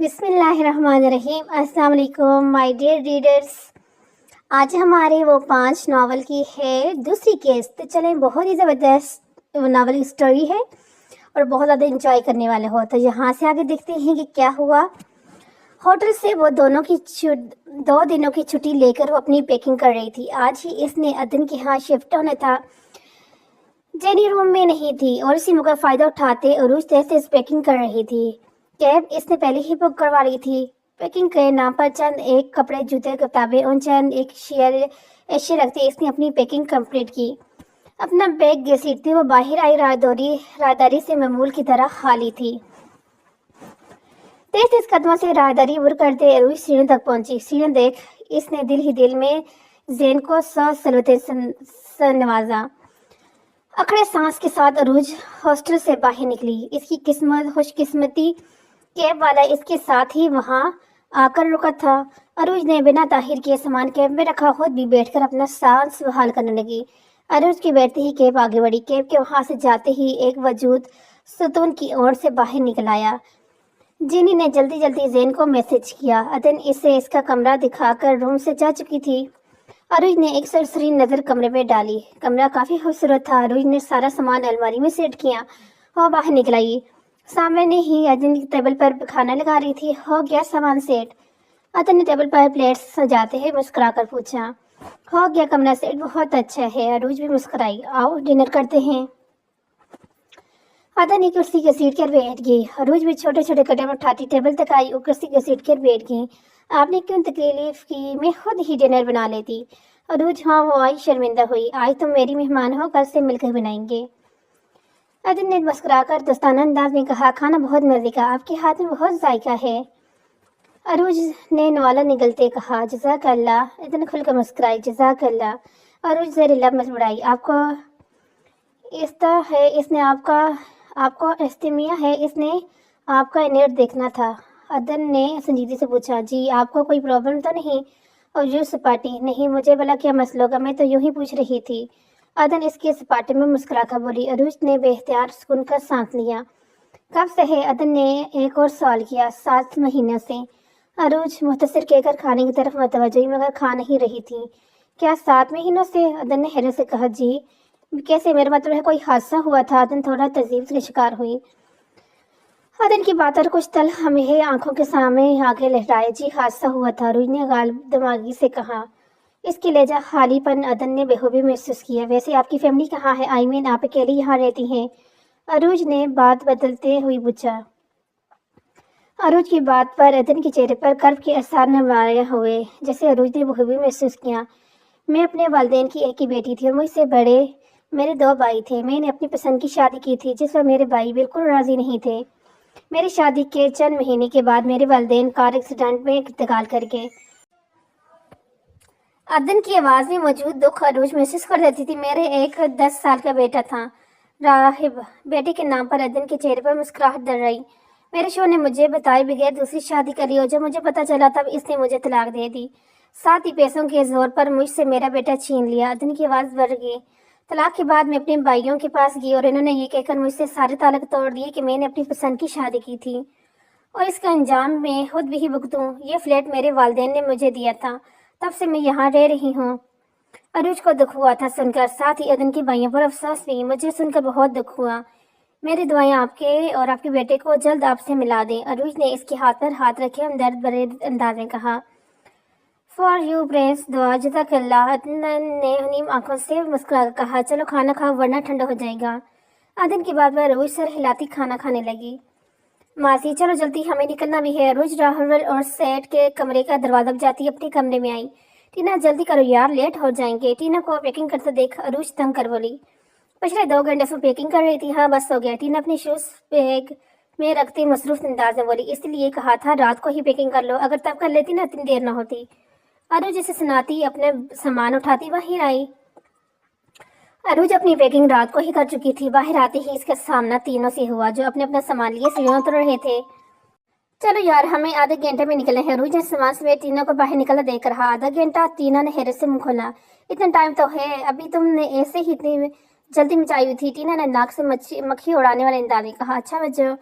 बिस्मिल्लाहिर्रहमानिर्रहीम। अस्सलाम वालेकुम माय डियर रीडर्स। आज हमारे वो 5 नावल की है दूसरी केस। तो चलें, बहुत ही ज़बरदस्त नावल की स्टोरी है और बहुत ज़्यादा इंजॉय करने वाले हो। तो यहाँ से आगे देखते हैं कि क्या हुआ। होटल से वो 2 दिनों की छुट्टी लेकर वो अपनी पैकिंग कर रही थी। आज ही इसने अदन के यहाँ शिफ्ट होना था। जेनी रूम में नहीं थी और इसी मौका फ़ायदा उठाते अरूज तेज पैकिंग कर रही थी। कैब इसने पहले ही बुक करवा ली थी। पैकिंग के नाम पर चंद एक कपड़े, जूते, किताबें और चंद एक एशिया रखते इसने अपनी पैकिंग कंप्लीट की। अपना बैग घसीटते वो बाहर आई। राहदारी से मामूल की तरह खाली थी। तेज तेज कदमों से राहदारी उड़ करते अरूज सीढ़ियों तक पहुंची। सीढ़ियां देख इसने दिल ही दिल में जैन को 100 सलवतें नवाजा। अकड़े सांस के साथ अरूज हॉस्टल से बाहर निकली। इसकी खुशकिस्मती कैब वाला इसके साथ ही वहां आकर रुका था। अरूज ने बिना ताहिर किए सामान कैब में रखा, खुद भी बैठकर अपना सांस बहाल करने लगी। अरूज के बैठते ही कैब आगे बढ़ी। कैब के वहां से जाते ही एक वजूद सुतून की ओर से बाहर निकल आया। जिनी ने जल्दी जल्दी जैन को मैसेज किया। अदन इसे इसका कमरा दिखाकर रूम से जा चुकी थी। अरूज ने एक सरसरी नज़र कमरे में डाली। कमरा काफ़ी खूबसूरत था। अरूज ने सारा सामान अलमारी में सेट किया और बाहर निकल आई। सामने ही अदन की टेबल पर खाना लगा रही थी। हो गया सामान सेट? अदन ने टेबल पर प्लेट्स सजाते हुए मुस्कुरा कर पूछा। हो गया कमरा सेट, बहुत अच्छा है। अरूज भी मुस्कुराई। आओ डिनर करते हैं। अदन एक कुर्सी घसीट कर बैठ गई। अरूज भी छोटे छोटे कदम उठाती टेबल तक आई और कुर्सी घसीट कर बैठ गई। आपने क्यों तकलीफ की? मैं खुद ही डिनर बना लेती। अरूज हाँ वो आई शर्मिंदा हुई। आज तुम मेरी मेहमान हो, कल से मिलकर बनाएंगे। अदन ने मुस्कुराकर दोस्ताना अंदाज में कहा, खाना बहुत मजे का, आपके हाथ में बहुत जायका है। अरूज ने नवाला निगलते कहा, जज़ाक अल्लाह। अदन खुलकर मुस्कुराई, जज़ाक अल्लाह। अरूज ज़ेर लब मुस्कुराई। आपको इस्ता है, इसने आपको एस्टिमिया है, इसने आपका इनेट देखना था। अदन ने संजीदगी से पूछा, जी आपको कोई प्रॉब्लम तो नहीं? और यूँ सपाटी, नहीं मुझे भला क्या मसला होगा, मैं तो यूं ही पूछ रही थी। अदन इसके सपाटे में मुस्कुरा कर बोली। अरूज ने बेख्तियार सुकून का सांस लिया। कब से है? अदन ने एक और सवाल किया। 7 महीनों से। अरूज मुख्तसर कहकर खाने की तरफ मतवज्जो मगर खा नहीं रही थी। क्या 7 महीनों से? अदन ने हैरत से कहा, जी कैसे? मेरा मतलब है कोई हादसा हुआ था? अदन थोड़ा तजीब के शिकार हुई। अदन की बात और कुछ तल हमें आंखों के सामने आगे लहराए। जी हादसा हुआ था, अरूज ने गालिब दिमागी से कहा। इसकी लहजा खालीपन अदन ने बेखूबी महसूस किया। वैसे आपकी फैमिली कहाँ है? आई मीन आप अकेली यहाँ रहती हैं? अरूज ने बात बदलते हुए पूछा। अरूज की बात पर अदन के चेहरे पर कर्ब के आसार नमाया हुए, जैसे अरूज ने बखूबी महसूस किया। मैं अपने वालिदैन की एक ही बेटी थी और मुझसे बड़े मेरे 2 भाई थे। मैंने अपनी पसंद की शादी की थी जिस पर मेरे भाई बिल्कुल राजी नहीं थे। मेरी शादी के चंद महीने के बाद मेरे वालिदैन कार एक्सीडेंट में इंतकाल कर गए। अदन की आवाज़ में मौजूद दुख अरूज महसूस कर देती थी। मेरे एक 10 साल का बेटा था राहिब। बेटे के नाम पर अदन के चेहरे पर मुस्कुराहट दर रही। मेरे शोहर ने मुझे बताए बगैर दूसरी शादी करी और जब मुझे पता चला तब इसने मुझे तलाक दे दी। साथ ही पैसों के जोर पर मुझसे मेरा बेटा छीन लिया। अदन की आवाज़ बढ़ गई। तलाक के बाद मैं अपने भाइयों के पास गई और इन्होंने ये कहकर मुझसे सारे ताल्लुक तोड़ दिए कि मैंने अपनी पसंद की शादी की थी और इसका अंजाम मैं खुद भी भुगतूं। ये फ्लैट मेरे वालिदैन ने मुझे दिया था, तब से मैं यहाँ रह रही हूँ। अरूज को दुख हुआ था सुनकर, साथ ही अदन के भाइयों पर अफसोस भी। मुझे सुनकर बहुत दुख हुआ। मेरी दुआएं आपके और आपके बेटे को जल्द आपसे मिला दें। अरूज ने इसके हाथ पर हाथ रखे हमदर्द भरे अंदाज में कहा, फॉर यू प्रिंस, दुआ जज़ाकल्लाह। अदन ने हनीम आंखों से मुस्कुरा कर कहा, चलो खाना खाओ वरना ठंडा हो जाएगा। अदन की बात पर अरूज सर हिलाती खाना खाने लगी। मासी चलो जल्दी, हमें निकलना भी है। अरूज राहुल और सेठ के कमरे का दरवाजा बजाती अपने कमरे में आई। टीना जल्दी करो यार, लेट हो जाएंगे। टीना को पैकिंग करते देख अरूज तंग कर बोली, पिछले 2 घंटे से पैकिंग कर रही थी। हाँ बस हो गया। टीना अपनी शूज बैग में रखते मसरूफ अंदाज में बोली, इसलिए कहा था रात को ही पैकिंग कर लो, अगर तब कर लेती ना इतनी देर ना होती। अरूज इसे सुनाती अपने सामान उठाती बाहर आई। अरूज अपनी पैकिंग रात को ही कर चुकी थी। बाहर आते ही इसका सामना तीनों से हुआ जो अपने अपना सामान लिए सीढ़ियों उतर रहे थे। चलो यार, हमें आधे घंटे में निकलना है। अरूज ने सामान समेत टीना को बाहर निकलना देख रहा। आधा घंटा? टीना ने हैरत से मुंह खोला। इतना टाइम तो है, अभी तुमने ऐसे ही इतनी जल्दी मचाई हुई थी। टीना ने नाक से मक्खी उड़ाने वाले अंदाज में कहा, अच्छा मैं जो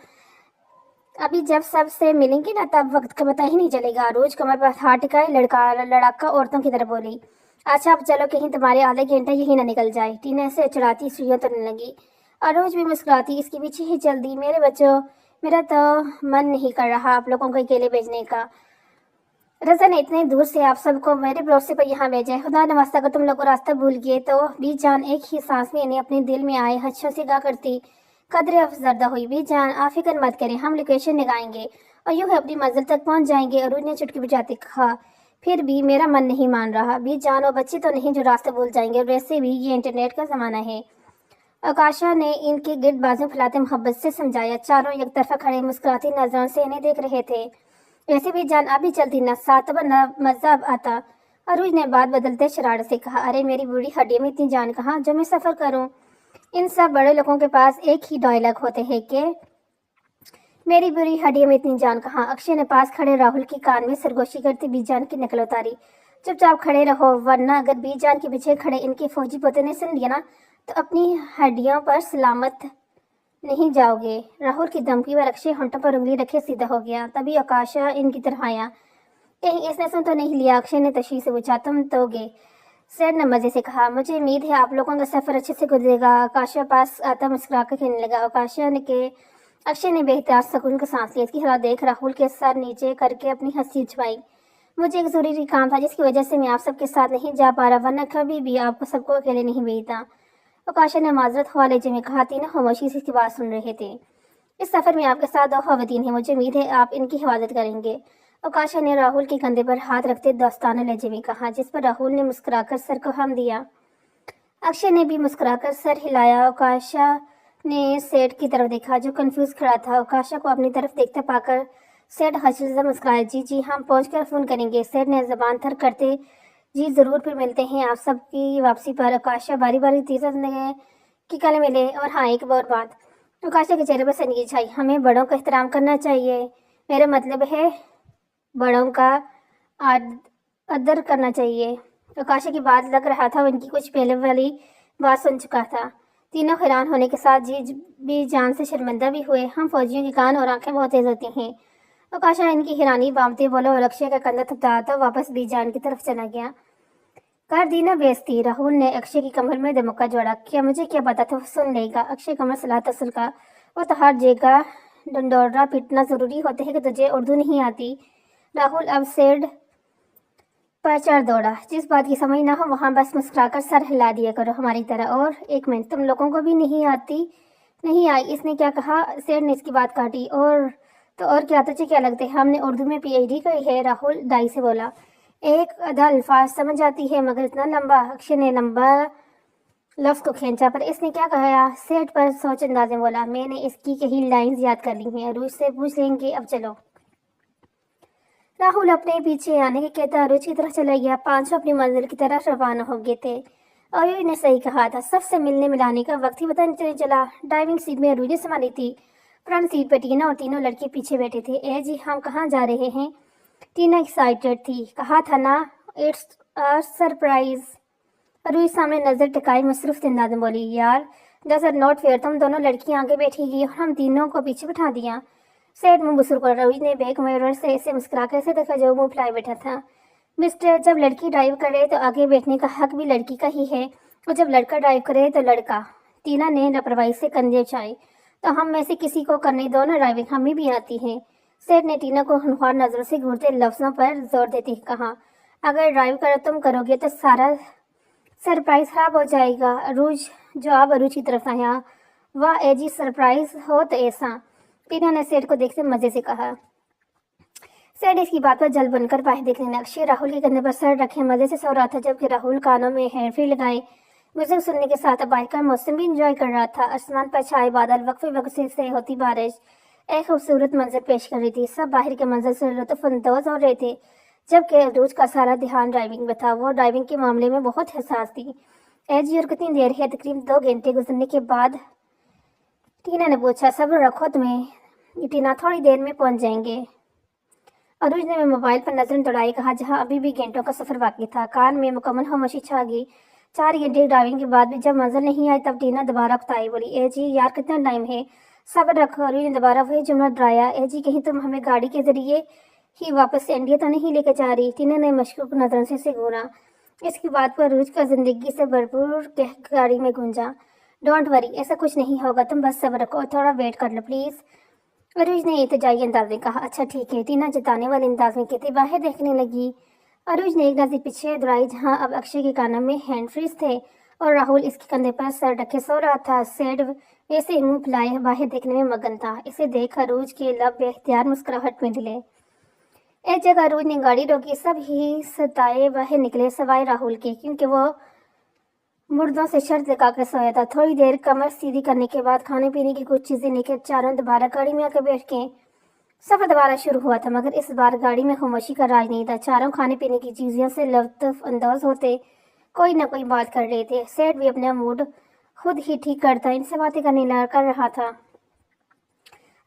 अभी जब सबसे मिलेंगी ना तब वक्त का पता ही नहीं चलेगा। रोज कमर पर हाथ टिकाए लड़का लड़ाका औरतों की तरह बोली। अच्छा अब चलो कहीं तुम्हारे आधे घंटे यही ना निकल जाए। टीना से चढ़ाती सुइयां तुरने लगी। अरोज भी मुस्कुराती इसके पीछे ही चल दी। मेरे बच्चों, मेरा तो मन नहीं कर रहा आप लोगों को अकेले भेजने का। रजा ने इतने दूर से आप सबको मेरे भरोसे पर यहाँ भेजा है। खुदा नवास्ता अगर तुम लोग को रास्ता भूल गए तो। बीच जान एक ही सांस में इन्हें अपने दिल में आए हच्छों से गा करती कदरे अफजरदा हुई। बीच जान आप फिक्र मत करें, हम लोकेशन लगाएंगे और यूं ही अपनी मंजिल तक पहुंच जाएंगे। अरुण ने चुटकी बजाते कहा। फिर भी मेरा मन नहीं मान रहा। बीच जान वो बच्चे तो नहीं जो रास्ता भूल जाएंगे, वैसे भी ये इंटरनेट का जमाना है। आकाशा ने इनके गिर्द बाजू फैलाते मोहब्बत से समझाया। चारों एक तरफा खड़े मुस्कुराती नजरों से इन्हें देख रहे थे। वैसे भी जान अभी चलती न साथ न मजा आता। अरूज ने बात बदलते शरारत से कहा। अरे मेरी बूढ़ी हड्डियों में इतनी जान कहाँ जो मैं सफर करूं। इन सब बड़े लोगों के पास एक ही डायलॉग होते हैं कि मेरी बुरी हड्डियों में इतनी जान कहाँ। अक्षय ने पास खड़े राहुल की कान में सरगोशी करती बीजान की नकल उतारी। चुपचाप खड़े रहो वरना अगर बीजान के पीछे खड़े इनके फौजी पोते ने सुन लिया ना तो अपनी हड्डियों पर सलामत नहीं जाओगे। राहुल की धमकी पर अक्षय होंठों पर उंगली रखे सीधा हो गया। तभी आकाशा इनकी तरफ आया। कहीं इसने सुन तो नहीं लिया। अक्षय ने तशवीश से पूछा तुम दोगे? सर ने मजे से कहा। मुझे उम्मीद है आप लोगों का सफर अच्छे से गुजरेगा। आकाशा पास आता मुस्कुरा कर कहने लगा। आकाशा ने के अक्षय ने बेहतर सुकून का सांस लिया। इसकी हालत देख राहुल के सर नीचे करके अपनी हंसी छुपाई। मुझे एक जरूरी काम था जिसकी वजह से मैं आप सबके साथ नहीं जा पा रहा, वरना कभी भी आपको सबको अकेले नहीं भेजता। आकाशा ने माजरत ख्वालेजे में कहा। तीनों खामोशी से इसकी बात सुन रहे थे। इस सफर में आपके साथ दो खवातीन हैं, मुझे उम्मीद है आप इनकी हिफाजत करेंगे। आकाशा ने राहुल के कंधे पर हाथ रखते दोस्ताना लहजे में कहा, जिस पर राहुल ने मुस्कुराकर सर को हम दिया। अक्षय ने भी मुस्कुराकर सर हिलाया। आकाशा ने सेठ की तरफ देखा जो कंफ्यूज खड़ा था। आकाशा को अपनी तरफ देखते पाकर सेठ हंसी से मुस्कुराया। जी जी हम पहुंचकर फोन करेंगे। सेठ ने जबान थर करते जी जरूर, फिर मिलते हैं आप सबकी वापसी पर। आकाशा बारी बारी तीसरे कि कल मिले। और हाँ एक और बात। आकाशा के चेहरे पर सनगी छाई। हमें बड़ों का एहतराम करना चाहिए। मेरा मतलब है बड़ों का आदर करना चाहिए। आकाशा की बात लग रहा था इनकी कुछ पहले वाली बात सुन चुका था। तीनों हैरान होने के साथ जी भी जान से शर्मिंदा भी हुए। हम फौजियों के कान और आंखें बहुत तेज होती हैं। आकाशा इनकी हैरानी बांधते बोला और अक्षय का कंधा थपथपाता वापस बीजान की तरफ चला गया। कर दी ना बेइज्जती। राहुल ने अक्षय की कमर में धमका जोड़ा। क्या मुझे क्या पता था सुन लेगा। अक्षय कमर सलाह तसल का। वो तो हर जगह डंडोरा पीटना जरूरी होते है कि तुझे उर्दू नहीं आती। राहुल अब सेड पर चढ़ दौड़ा। जिस बात की समझ ना हो वहाँ बस मुस्कुराकर सर हिला दिया करो हमारी तरह। और एक मिनट, तुम लोगों को भी नहीं आती? नहीं आई। इसने क्या कहा? सेड ने इसकी बात काटी। और क्या तुझे क्या लगता है हमने उर्दू में पीएचडी करी है? राहुल दाई से बोला। एक आधा अल्फाज समझ आती है मगर इतना लंबा। अक्षय ने लंबा लफ्ज को खींचा। पर इसने क्या कहा? सेठ पर सोच अंदाज में बोला। मैंने इसकी कई लाइंस याद कर ली हैं, अरूज से पूछ लेंगे। अब चलो। राहुल अपने पीछे आने के कहता अरूज की तरह चला गया। पांचों अपनी मंजिल की तरफ रवाना हो गए थे। अरूज ने सही कहा था, सबसे मिलने मिलाने का वक्त ही पता नहीं चला। ड्राइविंग सीट में अरूज ने संभाली थी। फ्रंट सीट पर टीना और तीनों लड़के पीछे बैठे थे। ए जी हम कहाँ जा रहे हैं? टीना एक्साइटेड थी। कहा था ना इट्स अ सरप्राइज। अरूज सामने नजर टिकाई मसरूफ अंदाज में बोली। यार दैट्स नॉट फेयर। तुम दोनों लड़कियां आगे बैठेगी और हम तीनों को पीछे बिठा दिया। सेठ मुंह बुसुर कर। अरूज ने बैक मिरर से ऐसे मुस्कुरा कर ऐसे देखा जो मुंह फुलाए बैठा था। मिस्टर, जब लड़की ड्राइव करे तो आगे बैठने का हक भी लड़की का ही है और जब लड़का ड्राइव करे तो लड़का। टीना ने लापरवाही से कंधे उछाए। तो हम में से किसी को करने दो ना ड्राइविंग, हमें भी आती है। सेठ ने टीना को हुनहार नजरों से घूरते लफ्जों पर जोर देते कहा। अगर ड्राइव कर तुम करोगे तो सारा सरप्राइज खराब हो जाएगा। अरूज जवाब अरूज की तरफ आया। वाह एजी सरप्राइज हो तो ऐसा। टीना ने सेठ को देखते मजे से कहा। सेठ इसकी बात पर जल बनकर बाहर देखने लगा। अक्षय राहुल के कंधे पर सर रखे मजे से सो रहा था जबकि राहुल कानों में हेडफोन लगाए म्यूजिक सुनने के साथ बाहर का मौसम भी इंजॉय कर रहा था। आसमान पर छाए बादल वक्फे वक्फे से होती बारिश एक खूबसूरत मंजर पेश कर रही थी। सब बाहर के मंजर से लुत्फ अंदोज हो रहे थे जबकि अरूज का सारा ध्यान ड्राइविंग में था। वो ड्राइविंग के मामले में बहुत हसास थी। एजी और कितनी देर है? तकरीबन 2 घंटे गुजरने के बाद टीना ने पूछा। सब्र रखो तुम्हें टीना, थोड़ी देर में पहुंच जाएंगे। अरूज ने मोबाइल पर नजर दौड़ाई। कहा जहाँ अभी भी घंटों का सफर बाकी था। कार में मुकम्मल खामोशी छा गई। 4 घंटे ड्राइविंग के बाद भी जब मंजिल नहीं आई तब टीना दोबारा उकताई बोली। ए जी यार कितना टाइम है? صبر رکھو، عروج نے دوبارہ وہی جملہ دہرایا۔ اے جی، کہیں تم ہمیں گاڑی کے ذریعے ہی واپس انڈیا تو نہیں لے کے جا رہی؟ ٹینا نے مشکوک نظروں سے اسے گھورا۔ اس کی بات پر عروج کا زندگی سے بھرپور گاڑی میں گونجا۔ ڈونٹ وری، ایسا کچھ نہیں ہوگا، تم بس صبر رکھو اور تھوڑا ویٹ کر لو پلیز، عروج نے التجائی انداز میں کہا۔ اچھا ٹھیک ہے، ٹینا جتانے والے انداز میں کہتی باہر دیکھنے لگی۔ عروج نے ایک نظر پیچھے دوڑائی جہاں اب اکشے کے کانوں میں ہینڈ فریز تھے اور راہل اس کے کندھے پر سر رکھے سو رہا تھا۔ سیڈ ویسے منہ پھلائے باہر دیکھنے میں مگن تھا۔ اسے دیکھ عروج کے لب بے اختیار مسکراہٹ میں دھلے۔ ایک جگہ عروج نے گاڑی روکی، سب ہی ستائے باہر نکلے سوائے راہل کے، کیونکہ وہ مردوں سے شرط لگا کر سویا تھا۔ تھوڑی دیر کمر سیدھی کرنے کے بعد کھانے پینے کی کچھ چیزیں لے کر چاروں دوبارہ گاڑی میں آ کر بیٹھ گئے۔ سفر دوبارہ شروع ہوا تھا، مگر اس بار گاڑی میں خاموشی کا راج نہیں تھا۔ چاروں کھانے پینے کی چیزوں سے لطف اندوز ہوتے کوئی نہ کوئی بات کر رہے تھے۔ سیٹ بھی اپنا موڈ خود ہی ٹھیک کرتا ان سے باتیں کر رہا تھا۔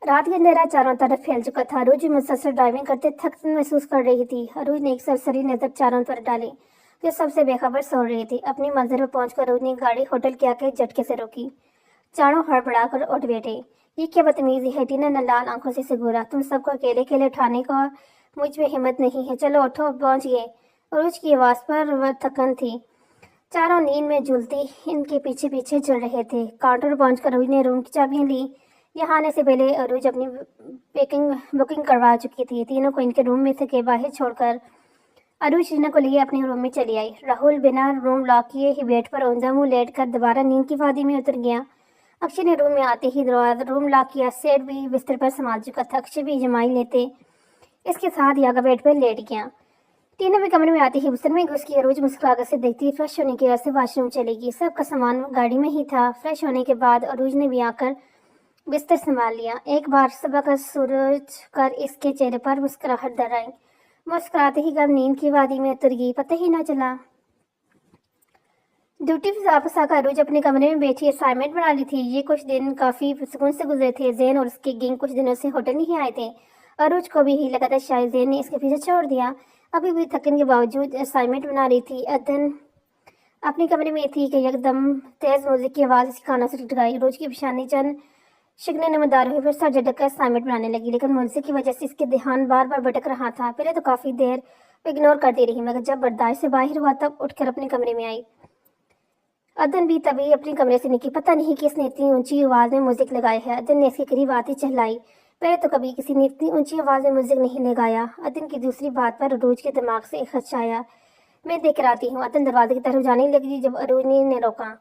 رات کا اندھیرا چاروں طرف پھیل چکا تھا۔ عروج مسلسل ڈرائیونگ کرتے تھکن محسوس کر رہی تھی۔ عروج نے ایک سرسری نظر چاروں طرف ڈالی جو سب سے بے خبر سو رہے تھے۔ اپنی منزل پر پہنچ کر عروج نے گاڑی ہوٹل کے آگے جھٹکے سے روکی۔ چاروں ہڑبڑا کر اٹھ بیٹھے۔ یہ کیا بدتمیزی ہے؟ ٹینا نے لال آنکھوں سے اسے گھورا۔ تم سب کو اکیلے اکیلے اٹھانے کو مجھ میں ہمت نہیں ہے، چلو اٹھو، پہنچ گئے۔ عروج کی آواز پر وہ تھکن تھی۔ چاروں نیند میں جھولتی ان کے پیچھے پیچھے چل رہے تھے۔ کاؤنٹر پہنچ کر عروج نے روم کی چابیاں لی۔ یہاں آنے سے پہلے عروج اپنی بکنگ کروا چکی تھی۔ تینوں کو ان کے روم میں کے باہر چھوڑ کر عروج ٹینا کو لیے اپنے روم میں چلی آئی۔ راہل بنا روم لاک کیے ہی بیڈ پر اوندا منہ لیٹ کر دوبارہ نیند کی وادی میں اتر گیا۔ اکشے نے روم میں آتے ہی روم لاک کیا۔ سیٹ بھی بستر پر سنبھال چکا تھا۔ اکشے بھی جمائی لیتے اس کے ساتھ ہی آگا بیڈ پر لیٹ گیا۔ ٹینا بھی کمرے میں آتے ہی بستر میں گھس کی عروج مسکرا کر سے دیکھتی فریش ہونے کے واسطے واش روم چلے گی۔ سب کا سامان گاڑی میں ہی تھا۔ فریش ہونے کے بعد عروج نے بھی آ کر بستر سنبھال لیا۔ ایک بار صبح کا سورج کر اس کے چہرے پر مسکراہٹ در آئی۔ مسکراتے ہی کب نیند کی وادی میں اتر گئی پتہ ہی نہ چلا۔ ڈیوٹی سے واپس آ کر عروج اپنے کمرے میں بیٹھی اسائنمنٹ بنا لی تھی۔ یہ کچھ دن کافی سکون سے گزرے تھے۔ زین اور اس کی گینگ کچھ دنوں سے ہوٹل نہیں آئے تھے۔ عروج کو بھی ہی لگا تھا شاید زین نے اس کے پیچھے چھوڑ دیا۔ ابھی بھی تھکن کے باوجود اسائنمنٹ بنا رہی تھی۔ عدن اپنے کمرے میں تھی کہ یکدم تیز میوزک کی آواز اس کے کانوں سے ٹکرائی۔ عروج کی پیشانی چند شکنے نمودار ہوئی، پھر سر جھٹک کر اسائنمنٹ بنانے لگی، لیکن میوزک کی وجہ سے اس کے دھیان بار بار بھٹک رہا تھا۔ پہلے تو کافی دیر اگنور کرتی رہی، مگر جب برداشت سے باہر ہوا تب اٹھ کر اپنے کمرے میں آئی۔ عدن بھی تبھی اپنے کمرے سے نکلی۔ پتہ نہیں کس نے اتنی اونچی آواز میں میوزک لگائی ہے۔ عدن نے اس کے قریب آتی چہلائی۔ پہلے تو کبھی کسی نے اتنی اونچی آواز میں میوزک نہیں لگایا۔ عدن کی دوسری بات پر عروج کے دماغ سے ایک خدشہ آیا۔ میں دیکھ کر آتی ہوں۔ عدن دروازے کی طرف جانے لگی جب عروج نے روکا۔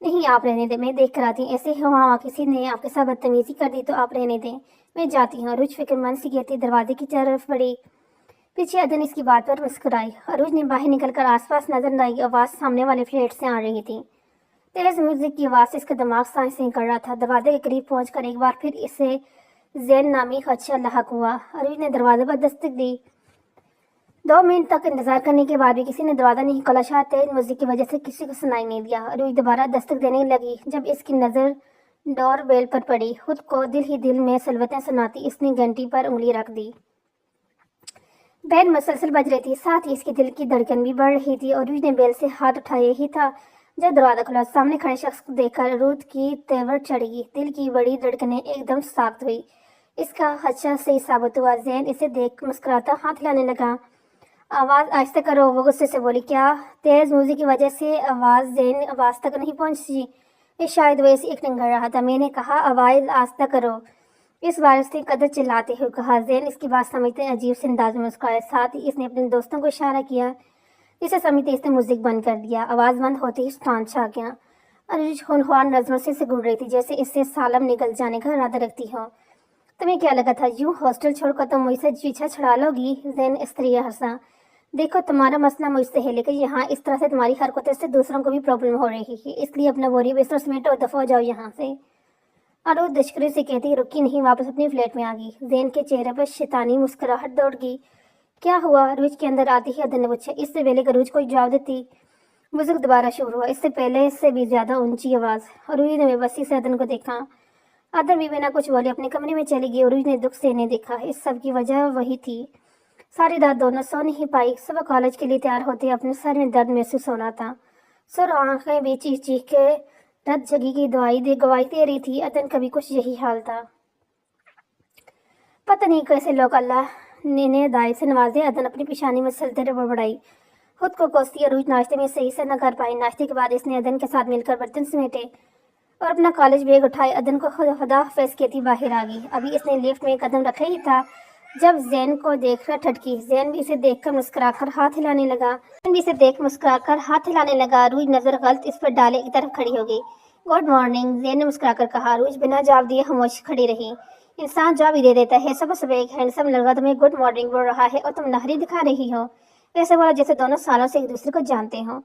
نہیں، آپ رہنے دیں، میں دیکھ کر آتی ہوں۔ ایسے ہوا کسی نے آپ کے ساتھ بدتمیزی کر دی تو آپ رہنے دیں، میں جاتی ہوں۔ عروج فکر مند سی کہتی دروازے کی طرف بڑھی۔ پیچھے عدن اس کی بات پر مسکرائی۔ عروج نے باہر نکل کر آس پاس نظر لائی۔ آواز سامنے والے فلیٹ سے آ رہی تھی۔ تیز میوزک کی آواز سے اس کا دماغ سائیں سائیں کر رہا تھا۔ دروازے کے قریب پہنچ کر ایک بار پھر اسے زین نامی خدشہ لاحق ہوا۔ عروج نے دروازے پر دستک دی۔ 2 منٹ تک انتظار کرنے کے بعد بھی کسی نے دروازہ نہیں کھولا۔ شاید تیز میوزک کی وجہ سے کسی کو سنائی نہیں دیا۔ عروج دوبارہ دستک دینے لگی جب اس کی نظر ڈور بیل پر پڑی۔ خود کو دل ہی دل میں سلوتیں سناتی اس نے گھنٹی پر انگلی رکھ دی۔ بیل مسلسل بج رہی تھی، ساتھ ہی اس کے دل کی دھڑکن بھی بڑھ رہی تھی۔ عروج نے بیل سے ہاتھ اٹھایا ہی تھا جب دروازہ کھلا۔ سامنے کھڑے شخص کو دیکھ کر عروج کی تیور چڑھ گئی۔ دل کی بڑی دھڑکنیں ایک دم ساخت ہوئی۔ اس کا خدشہ صحیح ثابت ہوا۔ زین اسے دیکھ مسکراتا ہاتھ ہلانے لگا۔ آواز آہستہ کرو، وہ غصے سے بولی۔ کیا تیز میوزک کی وجہ سے آواز زین آواز تک نہیں پہنچی؟ شاید وہ اسے ایکٹنگ کر رہا تھا۔ میں نے کہا آواز آہستہ کرو، اس بار اس نے قدر چلاتے ہوئے کہا۔ زین اس کی بات سمجھتے عجیب سے انداز میں مسکرایا، ساتھ ہی اس نے اپنے دوستوں کو اشارہ کیا جسے سمجھتے اس نے میوزک بند کر دیا۔ آواز بند ہوتے ہی سٹان چھا گیا۔ عروج ہونہار نظروں سے گھور رہی تھی جیسے اس سے سالم نکل جانے کا ارادہ رکھتی ہو۔ تمہیں کیا لگا تھا یوں ہاسٹل چھوڑ کر تم مجھ سے پیچھا چھڑا لو گی؟ زین استریہ ہنسا۔ دیکھو تمہارا مسئلہ مجھ سے ہے، لیکن یہاں اس طرح سے تمہاری حرکتوں سے دوسروں کو بھی پرابلم ہو رہی ہے، اس لیے اپنا بوری بستر سمیٹو اور دفع ہو جاؤ یہاں سے۔ عروج دشکری سے کہتی رکی نہیں، واپس اپنی فلیٹ میں آ گئی۔ زین کے چہرے پر شیطانی مسکراہٹ دوڑ گئی۔ کیا ہوا؟ عروج کے اندر آتی ہی عدن نے پوچھا۔ اس سے پہلے کہ عروج کوئی جواب دیتی میوزک دوبارہ شروع ہوا، اس سے پہلے سے بھی زیادہ اونچی آواز۔ عروج نے بے بسی سے عدن کو دیکھا۔ عدن بھی بنا کچھ بولے اپنے کمرے میں چلی گئی۔ عروج نے دکھ سے انہیں دیکھا۔ اس سب کی وجہ وہی تھی۔ ساری رات دونوں سو نہیں پائی۔ صبح کالج کے لیے تیار ہوتے اپنے سر میں درد محسوس ہو رہا تھا۔ سر آنکھیں بھی چیخ چیخ کے रत जगी की गवाही दे रही थी। अदन का भी कुछ यही हाल था। पता नहीं कैसे लोग अल्लाह ने हिदायत से नवाजे। अदन अपनी पेशानी में सलते बड़बड़ाई, खुद को कोसती। अरूज नाश्ते में सही से न कर पाई। नाश्ते के बाद इसने अदन के साथ मिलकर बर्तन समेटे और अपना कॉलेज बैग उठाए। अदन को खुदा हाफिज़ कहती बाहर आ गई। अभी इसने लिफ्ट में कदम रखा ही था जब जैन को देखकर ठटकी। जैन भी इसे देखकर मुस्कुराकर हाथ हिलाने लगा। अरूज नजर गलत इस पर डाले की तरफ खड़ी हो गई। गुड मॉर्निंग, जैन ने मुस्कुराकर कहा। अरूज बिना जवाब दिए खामोश खड़ी रही। इंसान जवाब ही दे देता है। सुबह सुबह एक हैंडसम लड़का तुम्हें गुड मॉर्निंग बोल रहा है और तुम नहरी दिखा रही हो। वैसे बोला जैसे दोनों सालों से एक दूसरे को जानते हो।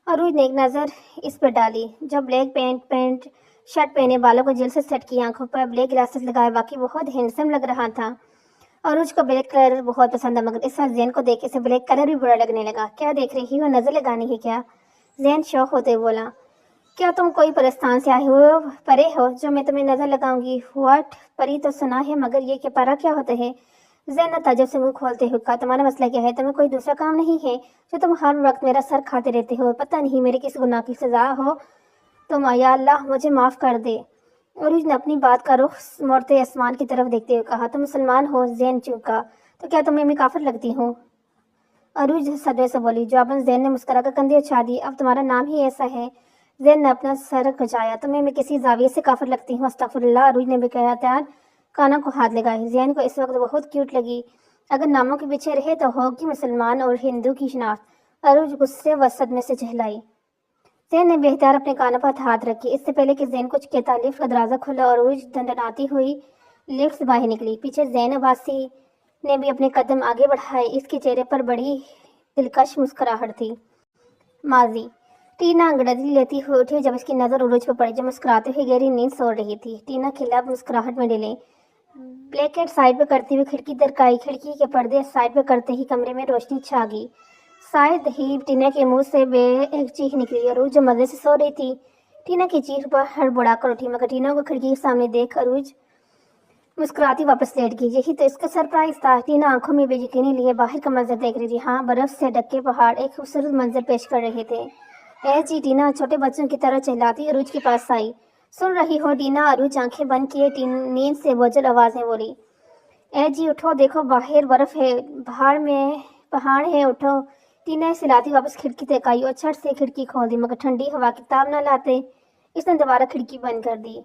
अरूज ने एक नज़र इस पर डाली जो ब्लैक पैंट शर्ट पहने, बालों को जेल से सेट की, आंखों पर ब्लैक ग्लासेस लगाए, बाकी बहुत हैंडसम लग रहा था। अरूज को ब्लैक कलर बहुत पसंद है, मगर इस बार जैन को देख इसे ब्लैक कलर भी बुरा लगने लगा। क्या देख रही हो, नजर लगानी है क्या? जैन शौक होते बोला। क्या तुम कोई परस्तान से आए हो, परे हो जो मैं तुम्हें नजर लगाऊंगी? व्हाट? परी तो सुना है, मगर ये क्या परा क्या होता है? जैन ने ताज्जुब से मुंह खोलते हुए कहा, तुम्हारा मसला क्या है? तुम्हें कोई दूसरा काम नहीं है जो तुम हर वक्त मेरा सर खाते रहते हो? पता नहीं मेरे किस गुनाह की सजा हो तुम। या अल्लाह मुझे माफ़ कर दे। अरूज ने अपनी बात का रुख मोड़ते आसमान की तरफ देखते हुए कहा, तुम मुसलमान हो? जैन चूका। तो क्या तुम्हें मैं काफिर लगती हूँ? अरूज सदमे से बोली। जवाबन जैन ने मुस्कुराकर कंधे उछाल दिए। अब तुम्हारा नाम ही ऐसा है? जैन ने अपना सर खचाया। तुम्हें मैं किसी जाविये से काफिर लगती हूँ? अस्तगफिरुल्लाह। अरूज ने बेख्तियार कानों को हाथ लगाए। जैन को इस वक्त बहुत क्यूट लगी। अगर नामों के पीछे रहे तो होगी मुसलमान और हिंदू की शनाख्त। अरूज गुस्से व सदमे से चहलाई। जैन ने बेहतर अपने कानों पर हाथ रखे। इससे पहले कि जैन कुछ कहता लिफ्ट का दरवाजा खुला और अरूज दंडनाती हुई लिफ्ट से बाहर निकली। पीछे जैन अब्बासी ने भी अपने कदम आगे बढ़ाए। इसके चेहरे पर बड़ी दिलकश मुस्कुराहट थी। माजी टीना अंगड़ाई लेती हुई उठी जब इसकी नज़र अरूज पर पड़ी, जो मुस्कुराते हुए गहरी नींद सो रही थी। टीना खिलाफ मुस्कुराहट में डिले ब्लैकेट साइड पर करते हुए खिड़की दरकाई। खिड़की के पर्दे साइड पर करते ही कमरे में रोशनी छा गई। शायद ही टीना के मुंह से एक चीख निकली। अरूज जो मजे से सो रही थी, टीना की चीख पर हड़बड़ा कर उठी, मगर टीना को खिड़की के सामने देख अरूज मुस्कुराती वापस लेट गई। यही तो इसका सरप्राइज था। टीना आंखों में बेयकीनी लिए बाहर का मंजर देख रही थी। हाँ, बर्फ से ढके पहाड़ एक खूबसूरत मंजर पेश कर रहे थे। जी, टीना छोटे बच्चों की तरह चिल्लाती अरूज के पास आई। सुन रही हो टीना? अरूज आंखें बंद किए नींद से बोझल आवाज में बोली। जी उठो, देखो बाहर बर्फ है, पहाड़ है, उठो। टीना सिलाती वापस खिड़की तक आई और छट से खिड़की खोल दी, मगर ठंडी हवा की ताब न लाते इसने दोबारा खिड़की बंद कर दी।